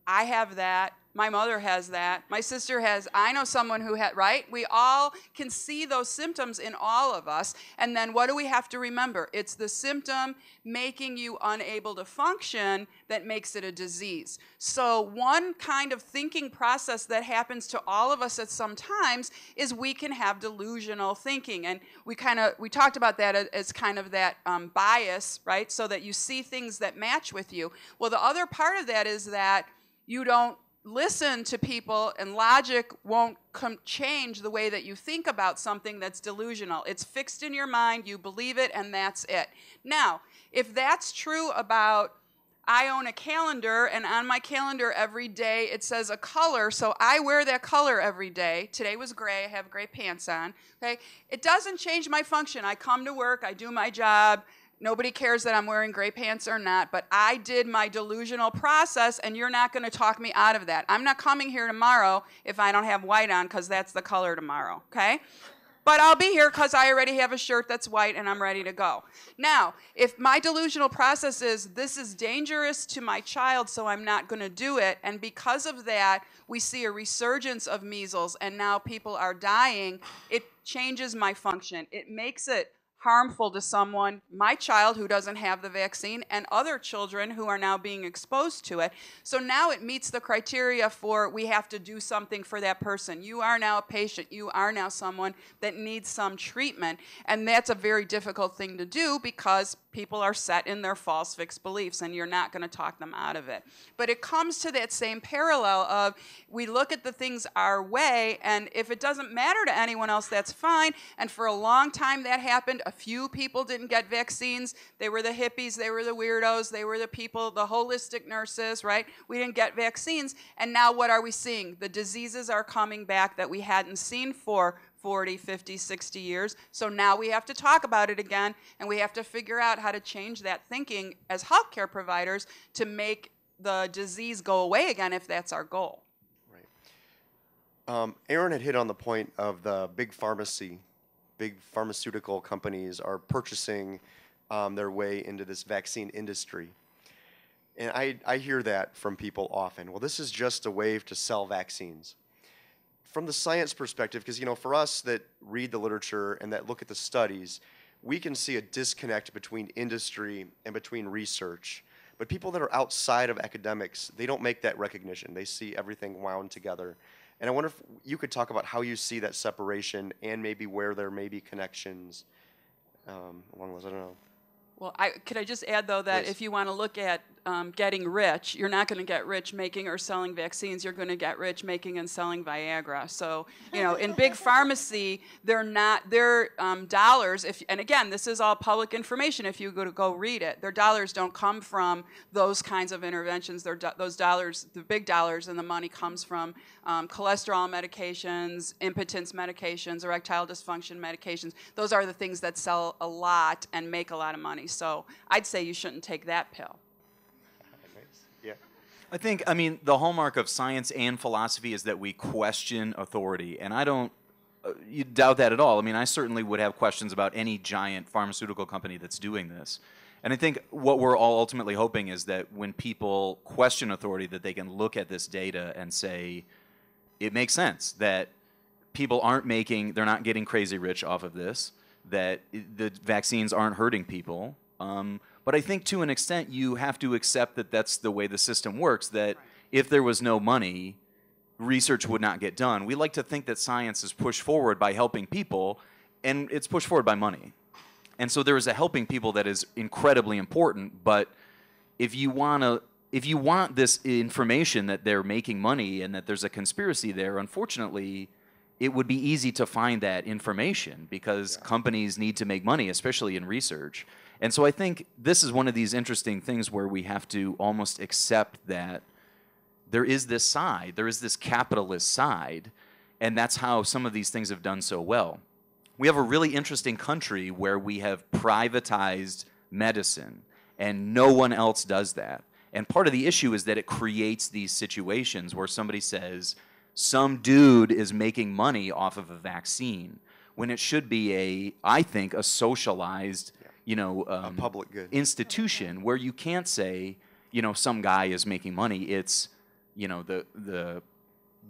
I have that. My mother has that. My sister has. I know someone who had, right? We all can see those symptoms in all of us. And then what do we have to remember? It's the symptom making you unable to function that makes it a disease. So one kind of thinking process that happens to all of us at some times is we can have delusional thinking. And we talked about that as kind of that bias, right? So that you see things that match with you. Well, the other part of that is that you don't listen to people, and logic won't change the way that you think about something that's delusional. It's fixed in your mind, you believe it, and that's it. Now, if that's true about, I own a calendar, and on my calendar every day it says a color, so I wear that color every day. Today was gray, I have gray pants on. Okay? It doesn't change my function. I come to work, I do my job. Nobody cares that I'm wearing gray pants or not, but I did my delusional process, and you're not going to talk me out of that. I'm not coming here tomorrow if I don't have white on, because that's the color tomorrow, okay? But I'll be here because I already have a shirt that's white and I'm ready to go. Now, if my delusional process is, this is dangerous to my child, so I'm not going to do it, and because of that, we see a resurgence of measles, and now people are dying, it changes my function. It makes it harmful to someone, my child who doesn't have the vaccine, and other children who are now being exposed to it. So now it meets the criteria for, we have to do something for that person. You are now a patient. You are now someone that needs some treatment. And that's a very difficult thing to do, because people are set in their false fixed beliefs, and you're not going to talk them out of it. But it comes to that same parallel of, we look at the things our way, and if it doesn't matter to anyone else, that's fine. And for a long time that happened. A few people didn't get vaccines. They were the hippies, they were the weirdos, they were the people, the holistic nurses, right? We didn't get vaccines. And now what are we seeing? The diseases are coming back that we hadn't seen for 40, 50, 60 years. So now we have to talk about it again, and we have to figure out how to change that thinking as healthcare providers to make the disease go away again, if that's our goal. Right. Aaron had hit on the point of the big pharmaceutical companies are purchasing their way into this vaccine industry. And I hear that from people often. Well, this is just a way to sell vaccines. From the science perspective, because for us that read the literature and that look at the studies, we can see a disconnect between industry and between research. But people that are outside of academics, they don't make that recognition. They see everything wound together. And I wonder if you could talk about how you see that separation and maybe where there may be connections along those. I don't know. Well, could I just add, though, that Please. if you want to look at getting rich, you're not going to get rich making or selling vaccines. You're going to get rich making and selling Viagra. So, in big pharmacy, their dollars, and again, this is all public information if you go read it, their dollars don't come from those kinds of interventions. Those dollars, the big dollars and the money comes from cholesterol medications, impotence medications, erectile dysfunction medications. Those are the things that sell a lot and make a lot of money. So I'd say you shouldn't take that pill. Yeah. I mean, the hallmark of science and philosophy is that we question authority, and I don't you doubt that at all. I mean, I certainly would have questions about any giant pharmaceutical company that's doing this. And I think what we're all ultimately hoping is that when people question authority, that they can look at this data and say, it makes sense that people they're not getting crazy rich off of this, that the vaccines aren't hurting people. But I think to an extent you have to accept that that's the way the system works, that if there was no money, research would not get done. We like to think that science is pushed forward by helping people, and it's pushed forward by money. And so there is a helping people that is incredibly important, but if you want this information that they're making money and that there's a conspiracy there, unfortunately, it would be easy to find that information because companies need to make money, especially in research. And so I think this is one of these interesting things where we have to almost accept that there is this side, there is this capitalist side, and that's how some of these things have done so well. We have a really interesting country where we have privatized medicine, and no one else does that. And part of the issue is that it creates these situations where somebody says, some dude is making money off of a vaccine, when it should be I think, a socialized, a public good institution where you can't say, some guy is making money. It's, the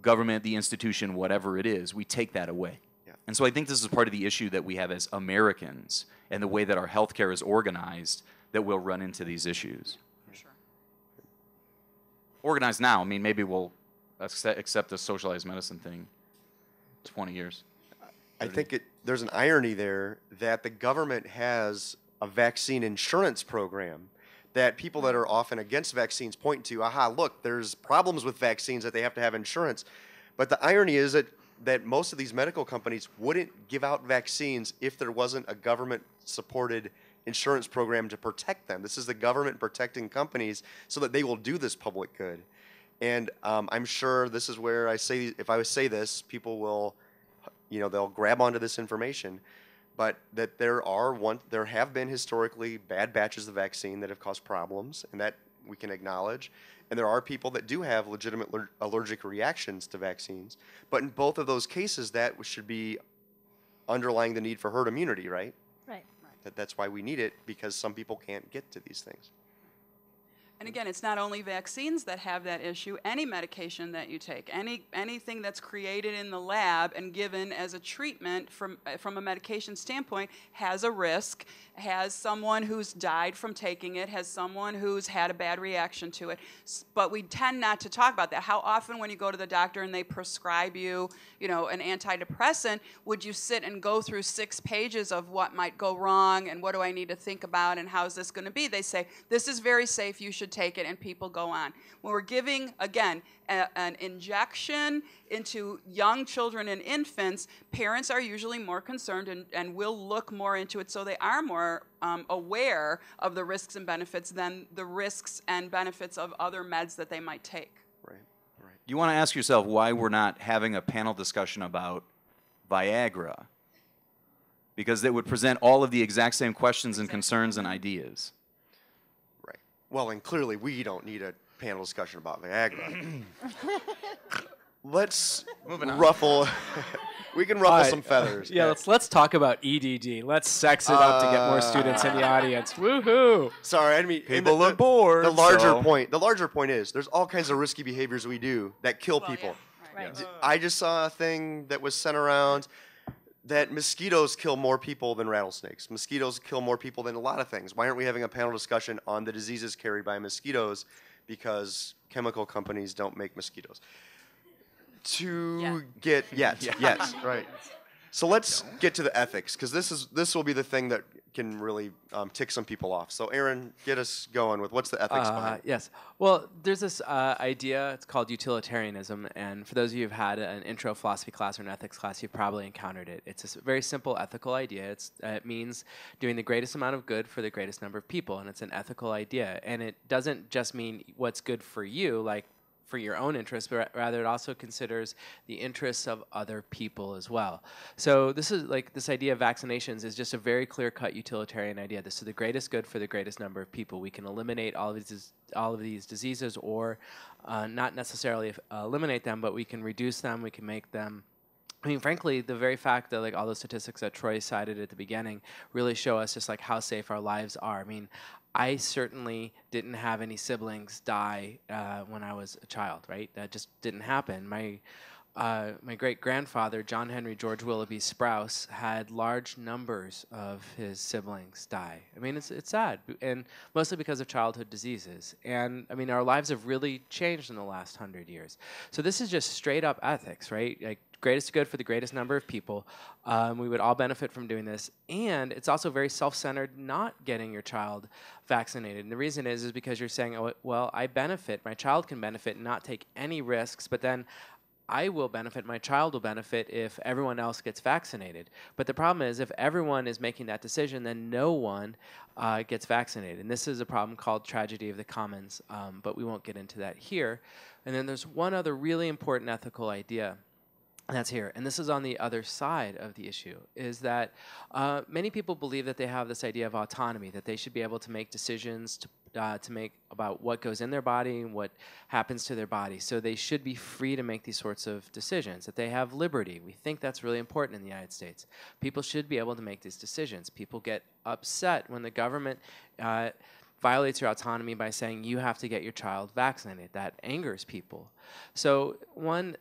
government, the institution, whatever it is, we take that away. Yeah. And so I think this is part of the issue that we have as Americans and the way that our healthcare is organized that we'll run into these issues. For sure. Organized now, I mean, maybe we'll accept the socialized medicine thing 20 years. I think there's an irony there that the government has a vaccine insurance program that people that are often against vaccines point to. Aha, look, there's problems with vaccines that they have to have insurance. But the irony is that most of these medical companies wouldn't give out vaccines if there wasn't a government-supported insurance program to protect them. This is the government protecting companies so that they will do this public good. And I'm sure this is where if I say this, people will, they'll grab onto this information. But that there have been historically bad batches of vaccine that have caused problems, and that we can acknowledge. And there are people that do have legitimate allergic reactions to vaccines. But in both of those cases, that should be underlying the need for herd immunity, right? Right. That's why we need it, because some people can't get to these things. And again, it's not only vaccines that have that issue. Any medication that you take, anything that's created in the lab and given as a treatment from a medication standpoint has a risk, has someone who's died from taking it, has someone who's had a bad reaction to it. But we tend not to talk about that. How often when you go to the doctor and they prescribe you, an antidepressant, would you sit and go through 6 pages of what might go wrong and what do I need to think about and how is this going to be? They say, this is very safe, you should take it, and people go on. When we're giving, again, an injection into young children and infants, parents are usually more concerned and will look more into it, so they are more aware of the risks and benefits than the risks and benefits of other meds that they might take. Right. You want to ask yourself why we're not having a panel discussion about Viagra, because they would present all of the exact same questions and concerns and ideas. Right. Well, and clearly we don't need a panel discussion about Viagra. Let's ruffle. We can ruffle some feathers. Yeah, let's talk about EDD. Let's sex it up to get more students in the audience. Woohoo! Sorry, I didn't mean People are bored. The larger point is there's all kinds of risky behaviors we do that kill people. Yeah, right. Right. I just saw a thing that was sent around that mosquitoes kill more people than rattlesnakes. Mosquitoes kill more people than a lot of things. Why aren't we having a panel discussion on the diseases carried by mosquitoes? Because chemical companies don't make mosquitoes. Yes, right. So let's get to the ethics, because this will be the thing that can really tick some people off. So Aaron, get us going with what's the ethics behind it? Yes. Well, there's this idea, it's called utilitarianism, and for those of you who've had an intro philosophy class or an ethics class, you've probably encountered it. It's a very simple ethical idea. It means doing the greatest amount of good for the greatest number of people, and it's an ethical idea. And it doesn't just mean what's good for you, like for your own interests, but rather it also considers the interests of other people as well. So this is like this idea of vaccinations is just a very clear-cut utilitarian idea. This is the greatest good for the greatest number of people. We can eliminate all of these diseases, or not necessarily eliminate them, but we can reduce them. We can make them. I mean, frankly, the very fact that like all those statistics that Troy cited at the beginning really show us just like how safe our lives are. I mean, I certainly didn't have any siblings die when I was a child, right? That just didn't happen. My great-grandfather, John Henry George Willoughby Sprouse, had large numbers of his siblings die. I mean, it's sad, and mostly because of childhood diseases. And, I mean, our lives have really changed in the last 100 years. So this is just straight-up ethics, right? Like, greatest good for the greatest number of people. We would all benefit from doing this. And it's also very self-centered not getting your child vaccinated. And the reason is because you're saying, oh, well, I benefit, my child can benefit and not take any risks, but then I will benefit, my child will benefit if everyone else gets vaccinated. But the problem is if everyone is making that decision, then no one gets vaccinated. And this is a problem called tragedy of the commons, but we won't get into that here. And then there's one other really important ethical idea. And that's here. And this is on the other side of the issue, is that many people believe that they have this idea of autonomy, that they should be able to make decisions to make about what goes in their body and what happens to their body. So they should be free to make these sorts of decisions, that they have liberty. We think that's really important in the United States. People should be able to make these decisions. People get upset when the government violates your autonomy by saying you have to get your child vaccinated. That angers people. So one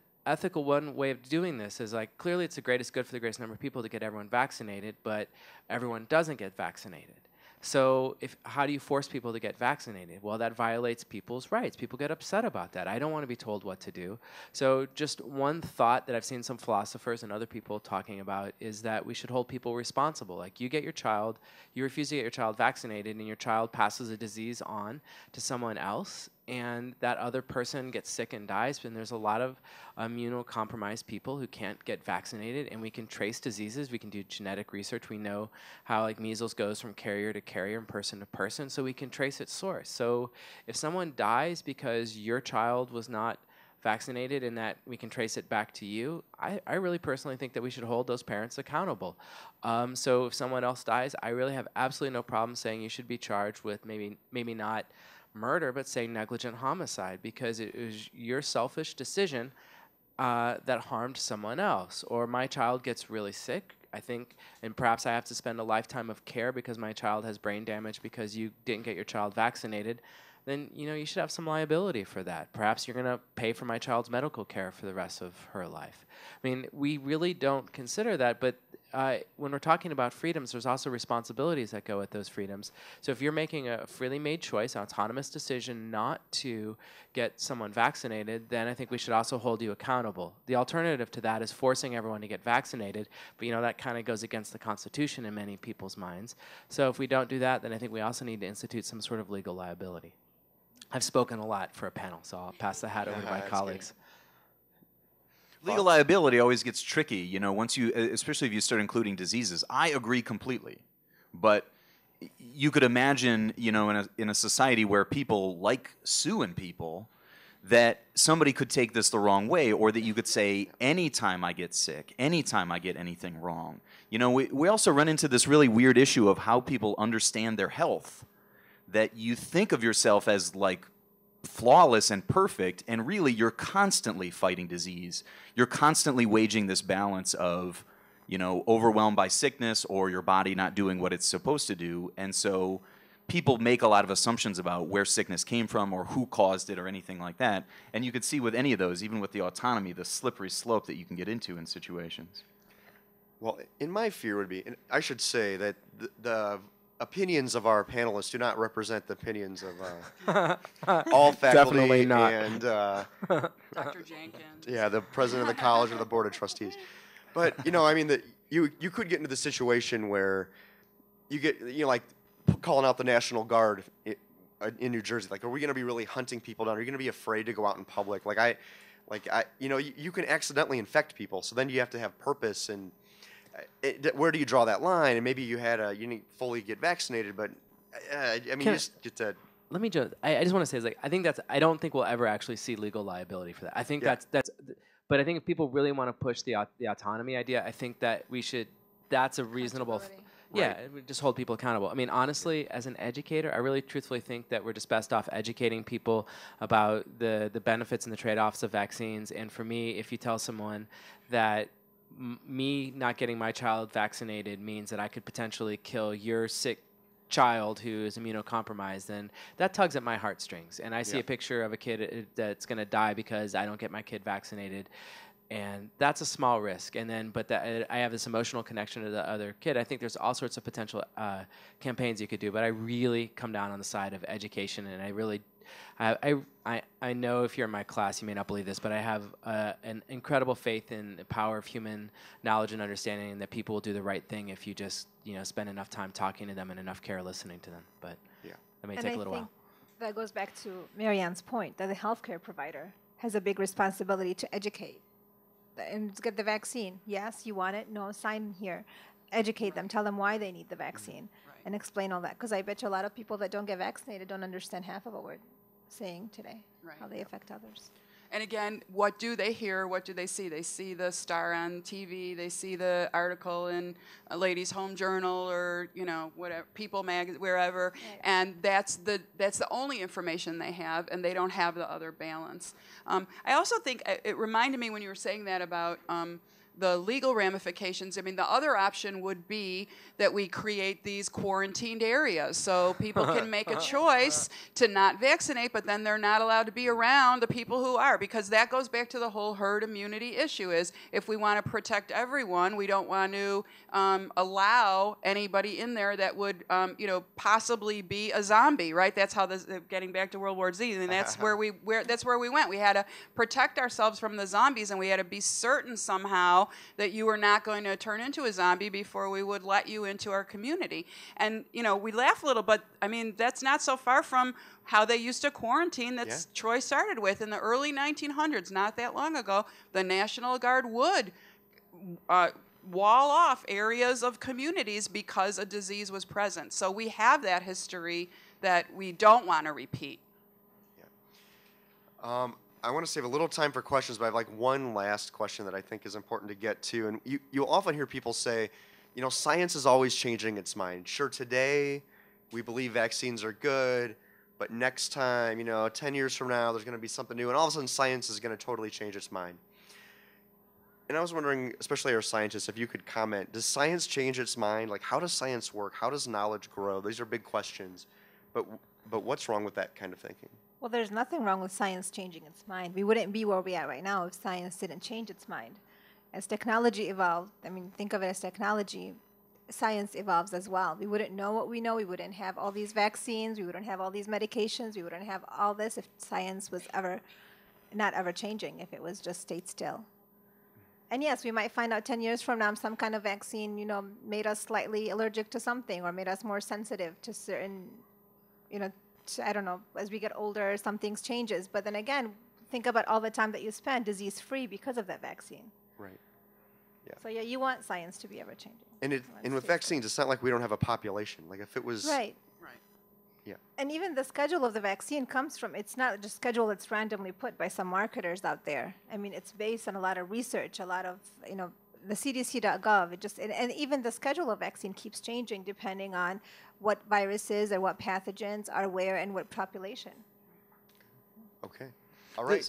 way of doing this is like clearly it's the greatest good for the greatest number of people to get everyone vaccinated, but everyone doesn't get vaccinated. So how do you force people to get vaccinated? Well, that violates people's rights. People get upset about that. I don't want to be told what to do. So just one thought that I've seen some philosophers and other people talking about is that we should hold people responsible. Like you refuse to get your child vaccinated and your child passes a disease on to someone else, and that other person gets sick and dies. And there's a lot of immunocompromised people who can't get vaccinated, and we can trace diseases. We can do genetic research. We know how like measles goes from carrier to carrier and person to person, so we can trace its source. So if someone dies because your child was not vaccinated and that we can trace it back to you, I really personally think that we should hold those parents accountable. So if someone else dies, I really have absolutely no problem saying you should be charged with maybe not murder, but say negligent homicide, because it was your selfish decision that harmed someone else. Or my child gets really sick, I think, and perhaps I have to spend a lifetime of care because my child has brain damage because you didn't get your child vaccinated. Then you should have some liability for that. Perhaps you're going to pay for my child's medical care for the rest of her life. I mean, we really don't consider that, but when we're talking about freedoms, there's also responsibilities that go with those freedoms. So if you're making a freely made choice, an autonomous decision not to get someone vaccinated, then I think we should also hold you accountable. The alternative to that is forcing everyone to get vaccinated, but that kind of goes against the Constitution in many people's minds. So if we don't do that, then I think we also need to institute some sort of legal liability. I've spoken a lot for a panel, so I'll pass the hat over to my colleagues. Legal liability always gets tricky, once you, especially if you start including diseases. I agree completely, but you could imagine, in a society where people like suing people, that somebody could take this the wrong way, or that you could say, anytime I get sick, anytime I get anything wrong. We also run into this really weird issue of how people understand their health, that you think of yourself as like flawless and perfect, and really you're constantly fighting disease. You're constantly waging this balance of, overwhelmed by sickness or your body not doing what it's supposed to do. And so people make a lot of assumptions about where sickness came from or who caused it or anything like that. And you could see with any of those, even with the autonomy, the slippery slope that you can get into in situations. Well, in my fear would be, and I should say that the opinions of our panelists do not represent the opinions of all faculty. Definitely not. And Dr. Jenkins. yeah, the president of the college or the board of trustees. But you could get into the situation where you get, like calling out the National Guard in New Jersey. Like, are we going to be really hunting people down? Are you going to be afraid to go out in public? You can accidentally infect people. So then you have to have purpose. And where do you draw that line? And maybe you need to fully get vaccinated, but you just get to. Let me just. I just want to say, I don't think we'll ever actually see legal liability for that. I think that's. But I think if people really want to push the autonomy idea, I think that we should. That's a reasonable. Yeah, we just hold people accountable. I mean, honestly, as an educator, I really truthfully think that we're just best off educating people about the benefits and the trade-offs of vaccines. And for me, if you tell someone that me not getting my child vaccinated means that I could potentially kill your sick child who is immunocompromised, then that tugs at my heartstrings. And I see a picture of a kid that's going to die because I don't get my kid vaccinated. And that's a small risk. And then, I have this emotional connection to the other kid. I think there's all sorts of potential campaigns you could do, but I really come down on the side of education. And I really, I know if you're in my class, you may not believe this, but I have an incredible faith in the power of human knowledge and understanding, and that people will do the right thing if you just, spend enough time talking to them and enough care listening to them. But that may take a little while. That goes back to Marianne's point that the healthcare provider has a big responsibility to educate and get the vaccine. Yes, you want it. No, sign here. Educate them. Tell them why they need the vaccine, and explain all that. Because I bet you a lot of people that don't get vaccinated don't understand half of what we're saying today, how they affect others. And again, what do they hear? What do they see? They see the star on TV. They see the article in a Ladies' Home Journal or whatever, People magazine, wherever, and that's the only information they have, and they don't have the other balance. I also think it reminded me when you were saying that about the legal ramifications. I mean, the other option would be that we create these quarantined areas so people can make a choice to not vaccinate, but then they're not allowed to be around the people who are, because that goes back to the whole herd immunity issue. Is if we want to protect everyone, we don't want to allow anybody in there that would possibly be a zombie, right? That's how getting back to World War Z, and that's where we went. We had to protect ourselves from the zombies, and we had to be certain somehow that you were not going to turn into a zombie before we would let you into our community. And, we laugh a little, but, I mean, that's not so far from how they used to quarantine that Troy started with in the early 1900s, not that long ago. The National Guard would wall off areas of communities because a disease was present. So we have that history that we don't want to repeat. I want to save a little time for questions, but I have one last question that I think is important to get to. And you'll often hear people say, science is always changing its mind. Sure, today we believe vaccines are good, but next time, 10 years from now, there's going to be something new, and all of a sudden science is going to totally change its mind. And I was wondering, especially our scientists, if you could comment, does science change its mind? How does science work? How does knowledge grow? These are big questions. But what's wrong with that kind of thinking? Well, there's nothing wrong with science changing its mind. We wouldn't be where we are right now if science didn't change its mind. As technology evolved, think of it as technology, science evolves as well. We wouldn't know what we know. We wouldn't have all these vaccines. We wouldn't have all these medications. We wouldn't have all this if science was not ever changing, if it was just stayed still. And yes, we might find out 10 years from now some kind of vaccine, made us slightly allergic to something or made us more sensitive to certain, I don't know, as we get older, some things changes. But then again, think about all the time that you spent disease-free because of that vaccine. Right. Yeah. So you want science to be ever-changing. And with vaccines, it's not like we don't have a population. If it was... Right. Yeah. And even the schedule of the vaccine comes from, it's not just schedule that's randomly put by some marketers out there. It's based on a lot of research, a lot of, the CDC.gov. And even the schedule of vaccine keeps changing depending on what viruses or what pathogens are where and what population. Okay. All right.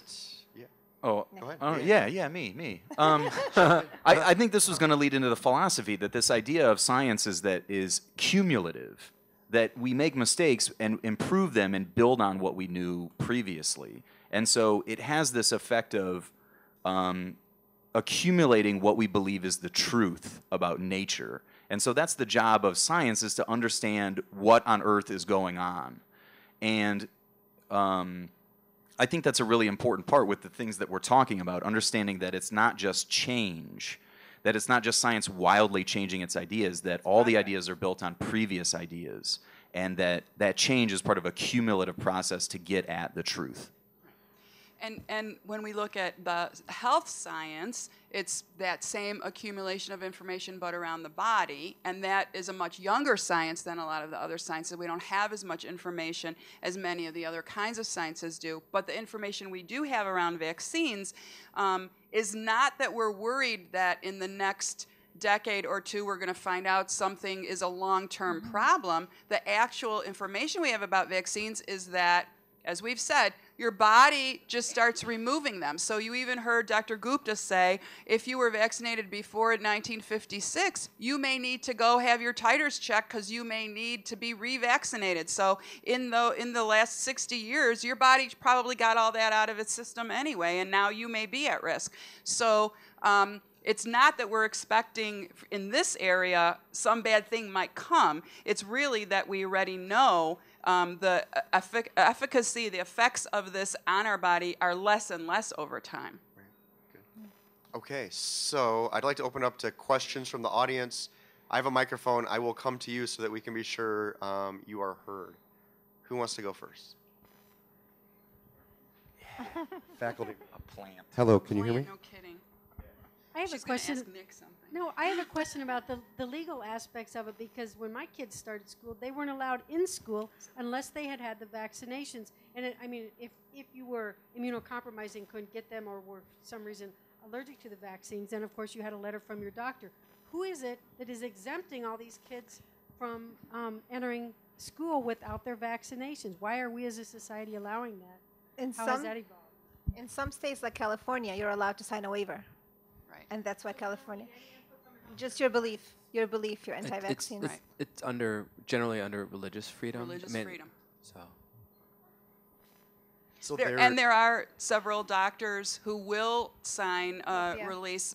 Oh, go ahead. Me. I think this was going to lead into the philosophy that this idea of science is cumulative, that we make mistakes and improve them and build on what we knew previously. And so it has this effect of accumulating what we believe is the truth about nature. And so that's the job of science, is to understand what on earth is going on. And I think that's a really important part with the things that we're talking about, understanding that it's not just change, that it's not just science wildly changing its ideas, that all the ideas are built on previous ideas, and that change is part of a cumulative process to get at the truth. And when we look at the health science, it's that same accumulation of information but around the body, and that is a much younger science than a lot of the other sciences. We don't have as much information as many of the other kinds of sciences do, but the information we do have around vaccines is not that we're worried that in the next decade or two we're going to find out something is a long-term problem. The actual information we have about vaccines is that, as we've said, your body just starts removing them. So you even heard Dr. Gupta say, if you were vaccinated before 1956, you may need to go have your titers checked because you may need to be revaccinated. So in the last 60 years, your body probably got all that out of its system anyway, and now you may be at risk. So it's not that we're expecting in this area some bad thing might come. It's really that we already know the efficacy, the effects of this on our body are less and less over time. Right. Good. Okay, so I'd like to open up to questions from the audience. I have a microphone. I will come to you so that we can be sure you are heard. Who wants to go first? Faculty. A plant. Hello, can you hear me? No kidding. I have She's a gonna question. ask Nick something. No, I have a question about the legal aspects of it, because when my kids started school, they weren't allowed in school unless they had had the vaccinations. And if you were immunocompromised and couldn't get them, or were for some reason allergic to the vaccines, then of course you had a letter from your doctor. Who is it that is exempting all these kids from entering school without their vaccinations? Why are we as a society allowing that? How has that evolved? In some states like California, you're allowed to sign a waiver. Right. And that's why California. Just your belief you're anti-vaccine. It's generally under religious freedom. Religious freedom. So. So There are several doctors who will sign a release.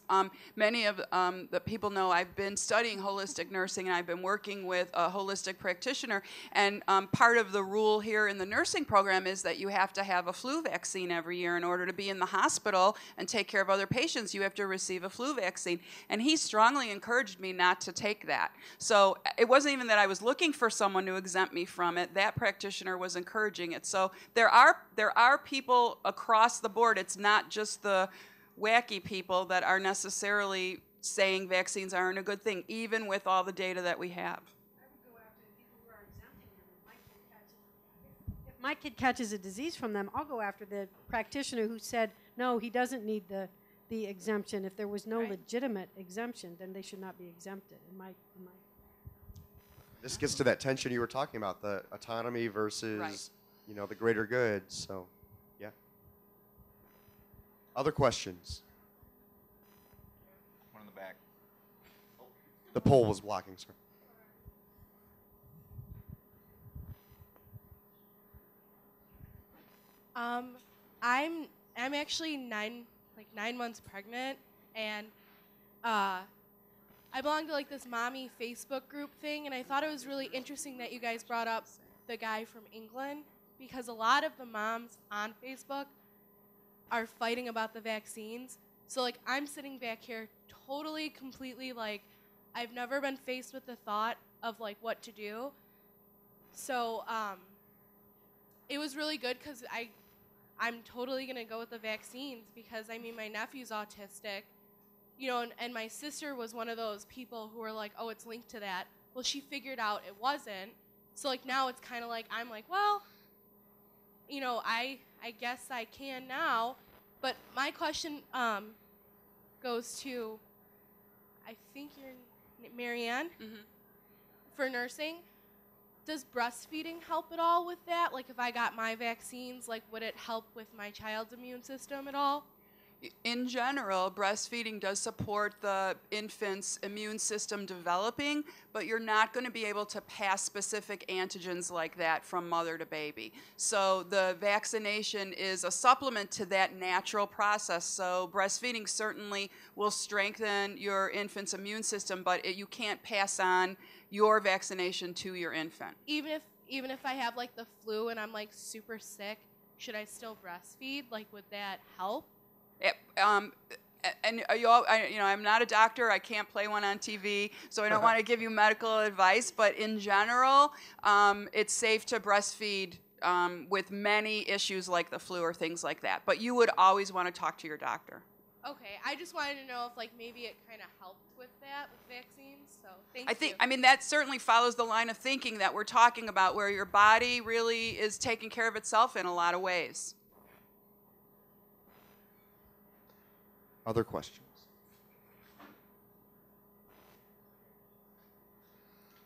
Many of the people know I've been studying holistic nursing, and I've been working with a holistic practitioner. And part of the rule here in the nursing program is that you have to have a flu vaccine every year in order to be in the hospital and take care of other patients. You have to receive a flu vaccine. And he strongly encouraged me not to take that. So it wasn't even that I was looking for someone to exempt me from it. That practitioner was encouraging it. So there are people across the board. It's not just the wacky people that are necessarily saying vaccines aren't a good thing, even with all the data that we have. I would go after the people who are exempting them. If my kid catches a disease from them, I'll go after the practitioner who said, no, he doesn't need the exemption. If there was no legitimate exemption, then they should not be exempted. This gets to that tension you were talking about, the autonomy versus the greater good. So, yeah. Other questions? One in the back. The poll was blocking, sir. I'm actually 9 months pregnant, and I belong to this mommy Facebook group thing, and I thought it was really interesting that you guys brought up the guy from England, because a lot of the moms on Facebook are fighting about the vaccines. So I'm sitting back here totally, completely I've never been faced with the thought of what to do. So it was really good, because I'm totally gonna go with the vaccines, because my nephew's autistic, and my sister was one of those people who were oh, it's linked to that. Well, she figured out it wasn't. So now it's kind of I'm well, I guess I can now. But my question goes to, I think you're Marianne, for nursing. Does breastfeeding help at all with that? If I got my vaccines, would it help with my child's immune system at all? In general, breastfeeding does support the infant's immune system developing, but you're not going to be able to pass specific antigens like that from mother to baby. So the vaccination is a supplement to that natural process. So breastfeeding certainly will strengthen your infant's immune system, but you can't pass on your vaccination to your infant. Even if I have the flu and I'm super sick, should I still breastfeed? Would that help? and you all, I'm not a doctor. I can't play one on TV, so I don't want to give you medical advice. But in general, it's safe to breastfeed with many issues like the flu or things like that. But you would always want to talk to your doctor. Okay, I just wanted to know if like maybe it kind of helped with that with vaccines. So thank you. I mean, that certainly follows the line of thinking that we're talking about, where your body really is taking care of itself in a lot of ways. Other questions?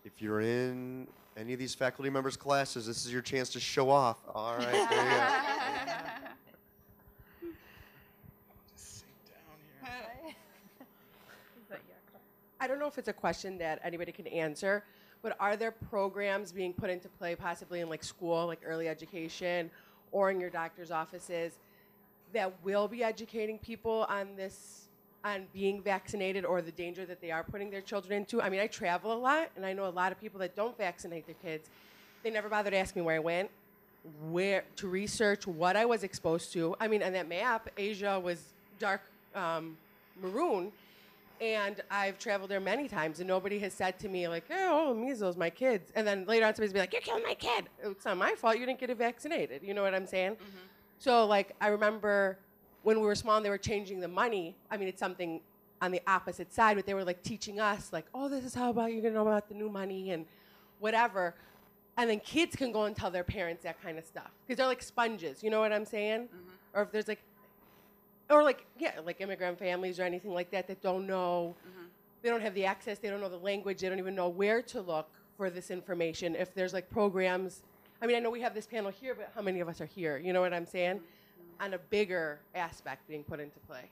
If you're in any of these faculty members' classes, this is your chance to show off. All right, there you go. I don't know if it's a question that anybody can answer, but are there programs being put into play possibly in like school, like early education, or in your doctor's offices that will be educating people on this, on being vaccinated or the danger that they are putting their children into? I mean, I travel a lot, and I know a lot of people that don't vaccinate their kids. They never bothered to ask me where I went, where to research what I was exposed to. I mean, on that map, Asia was dark maroon. And I've traveled there many times, and nobody has said to me, like, oh, measles, my kids. And then later on, somebody's be like, you're killing my kid. It's not my fault. You didn't get it vaccinated. You know what I'm saying? Mm-hmm. So, like, I remember when we were small and they were changing the money. I mean, it's something on the opposite side, but they were, like, teaching us, like, oh, this is how about you're going to know about the new money and whatever. And then kids can go and tell their parents that kind of stuff because they're like sponges. You know what I'm saying? Mm-hmm. Or if there's, like, or like, yeah, like immigrant families or anything like that that don't know, they don't have the access, they don't know the language, they don't even know where to look for this information. If there's like programs, I mean, I know we have this panel here, but how many of us are here? You know what I'm saying? On a bigger aspect being put into play.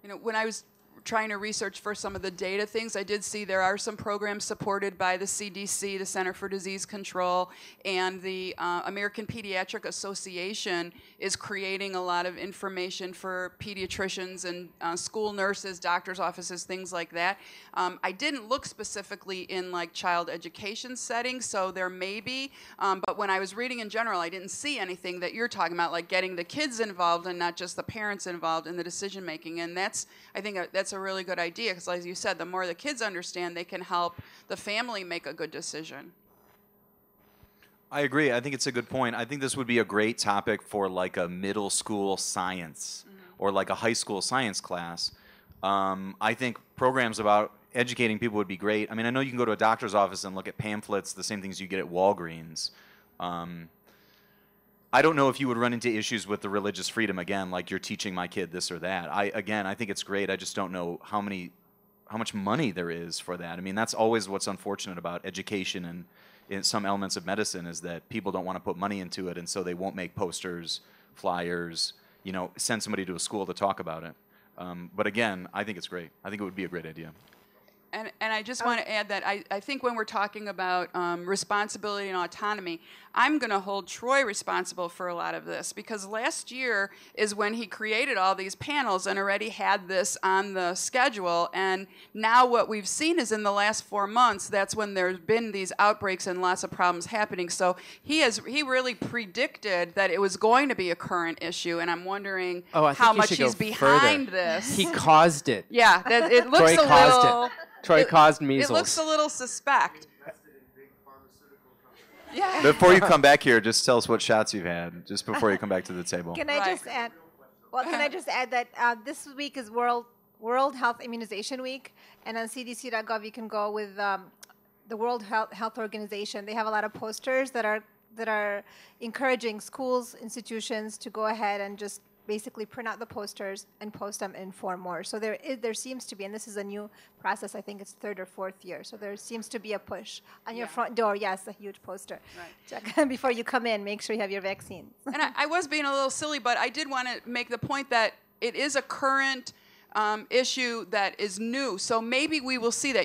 You know, when I was trying to research for some of the data things, I did see there are some programs supported by the CDC, the Center for Disease Control, and the American Pediatric Association is creating a lot of information for pediatricians and school nurses, doctors' offices, things like that. I didn't look specifically in like child education settings, so there may be, but when I was reading in general, I didn't see anything that you're talking about, like getting the kids involved and not just the parents involved in the decision making. And that's, I think that's a really good idea, because as you said, the more the kids understand, they can help the family make a good decision. I agree. I think it's a good point. I think this would be a great topic for like a middle school science or like a high school science class. I think programs about educating people would be great. I mean, I know you can go to a doctor's office and look at pamphlets, the same things you get at Walgreens. I don't know if you would run into issues with the religious freedom again, like you're teaching my kid this or that. I think it's great. I just don't know how much money there is for that. I mean, that's always what's unfortunate about education and in some elements of medicine is that people don't want to put money into it, and so they won't make posters, flyers, send somebody to a school to talk about it. But again, I think it's great. I think it would be a great idea. And I just want to add that I think when we're talking about responsibility and autonomy, I'm going to hold Troy responsible for a lot of this, because last year is when he created all these panels and already had this on the schedule. And now what we've seen is in the last 4 months, that's when there's been these outbreaks and lots of problems happening. So he really predicted that it was going to be a current issue. And I'm wondering how much he's behind this. He caused it. Yeah, it looks Troy caused it. Troy caused measles. It looks a little suspect. Yeah. Before you come back here, just tell us what shots you've had, just before you come back to the table. Can I just add? Well, can I just add that this week is World Health Immunization Week, and on CDC.gov you can go with the World Health Organization. They have a lot of posters that are encouraging schools, institutions to go ahead and just basically print out the posters and post them and inform more. So there seems to be, and this is a new process, I think it's 3rd or 4th year, so there seems to be a push. On your front door, yes, a huge poster. Right. Check before you come in, make sure you have your vaccine. And I was being a little silly, but I did want to make the point that it is a current issue that is new. So maybe we will see that.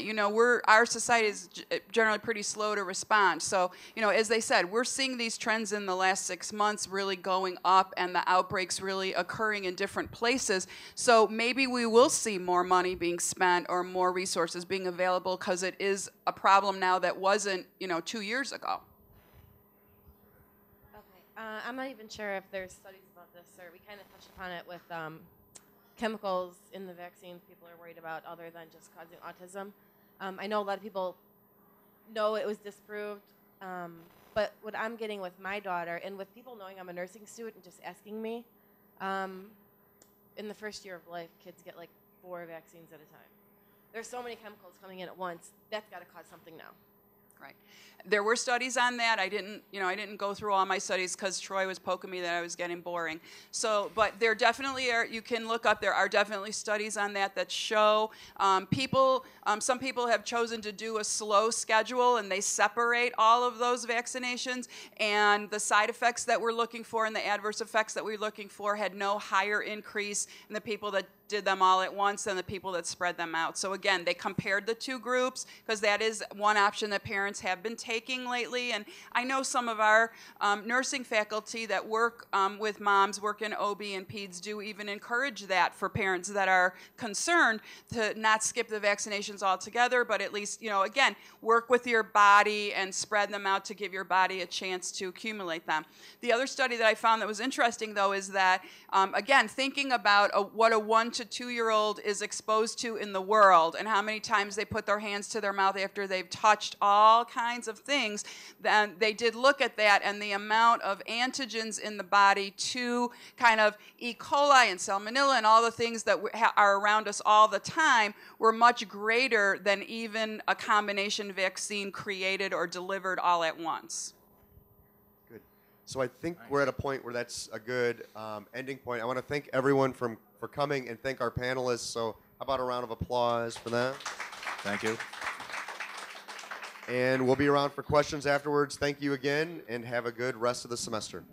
Our society is generally pretty slow to respond. So, as they said, we're seeing these trends in the last 6 months really going up, and the outbreaks really occurring in different places. So maybe we will see more money being spent or more resources being available, because it is a problem now that wasn't, 2 years ago. Okay. I'm not even sure if there's studies about this, or we kind of touched upon it with chemicals in the vaccines people are worried about other than just causing autism. I know a lot of people know it was disproved, but what I'm getting with my daughter and with people knowing I'm a nursing student just asking me, in the first year of life, kids get like 4 vaccines at a time. There's so many chemicals coming in at once. That's got to cause something now. Right. There were studies on that. I didn't go through all my studies because Troy was poking me that I was getting boring. So, but there definitely are, you can look up, there are definitely studies on that show some people have chosen to do a slow schedule and they separate all of those vaccinations, and the side effects that we're looking for and the adverse effects that we're looking for had no higher increase in the people that did them all at once than the people that spread them out. So again, they compared the 2 groups because that is one option that parents have been taking lately. And I know some of our nursing faculty that work with moms, work in OB and peds, do even encourage that for parents that are concerned to not skip the vaccinations altogether, but at least, again, work with your body and spread them out to give your body a chance to accumulate them. The other study that I found that was interesting, though, is that, again, thinking about what a 1 to 2-year-old is exposed to in the world and how many times they put their hands to their mouth after they've touched all kinds of things, then they did look at that, and the amount of antigens in the body to kind of E. coli and salmonella and all the things that are around us all the time were much greater than even a combination vaccine created or delivered all at once. Good. So I think we're at a point where that's a good ending point. I want to thank everyone for coming and thank our panelists. So how about a round of applause for them? Thank you. And we'll be around for questions afterwards. Thank you again, and have a good rest of the semester.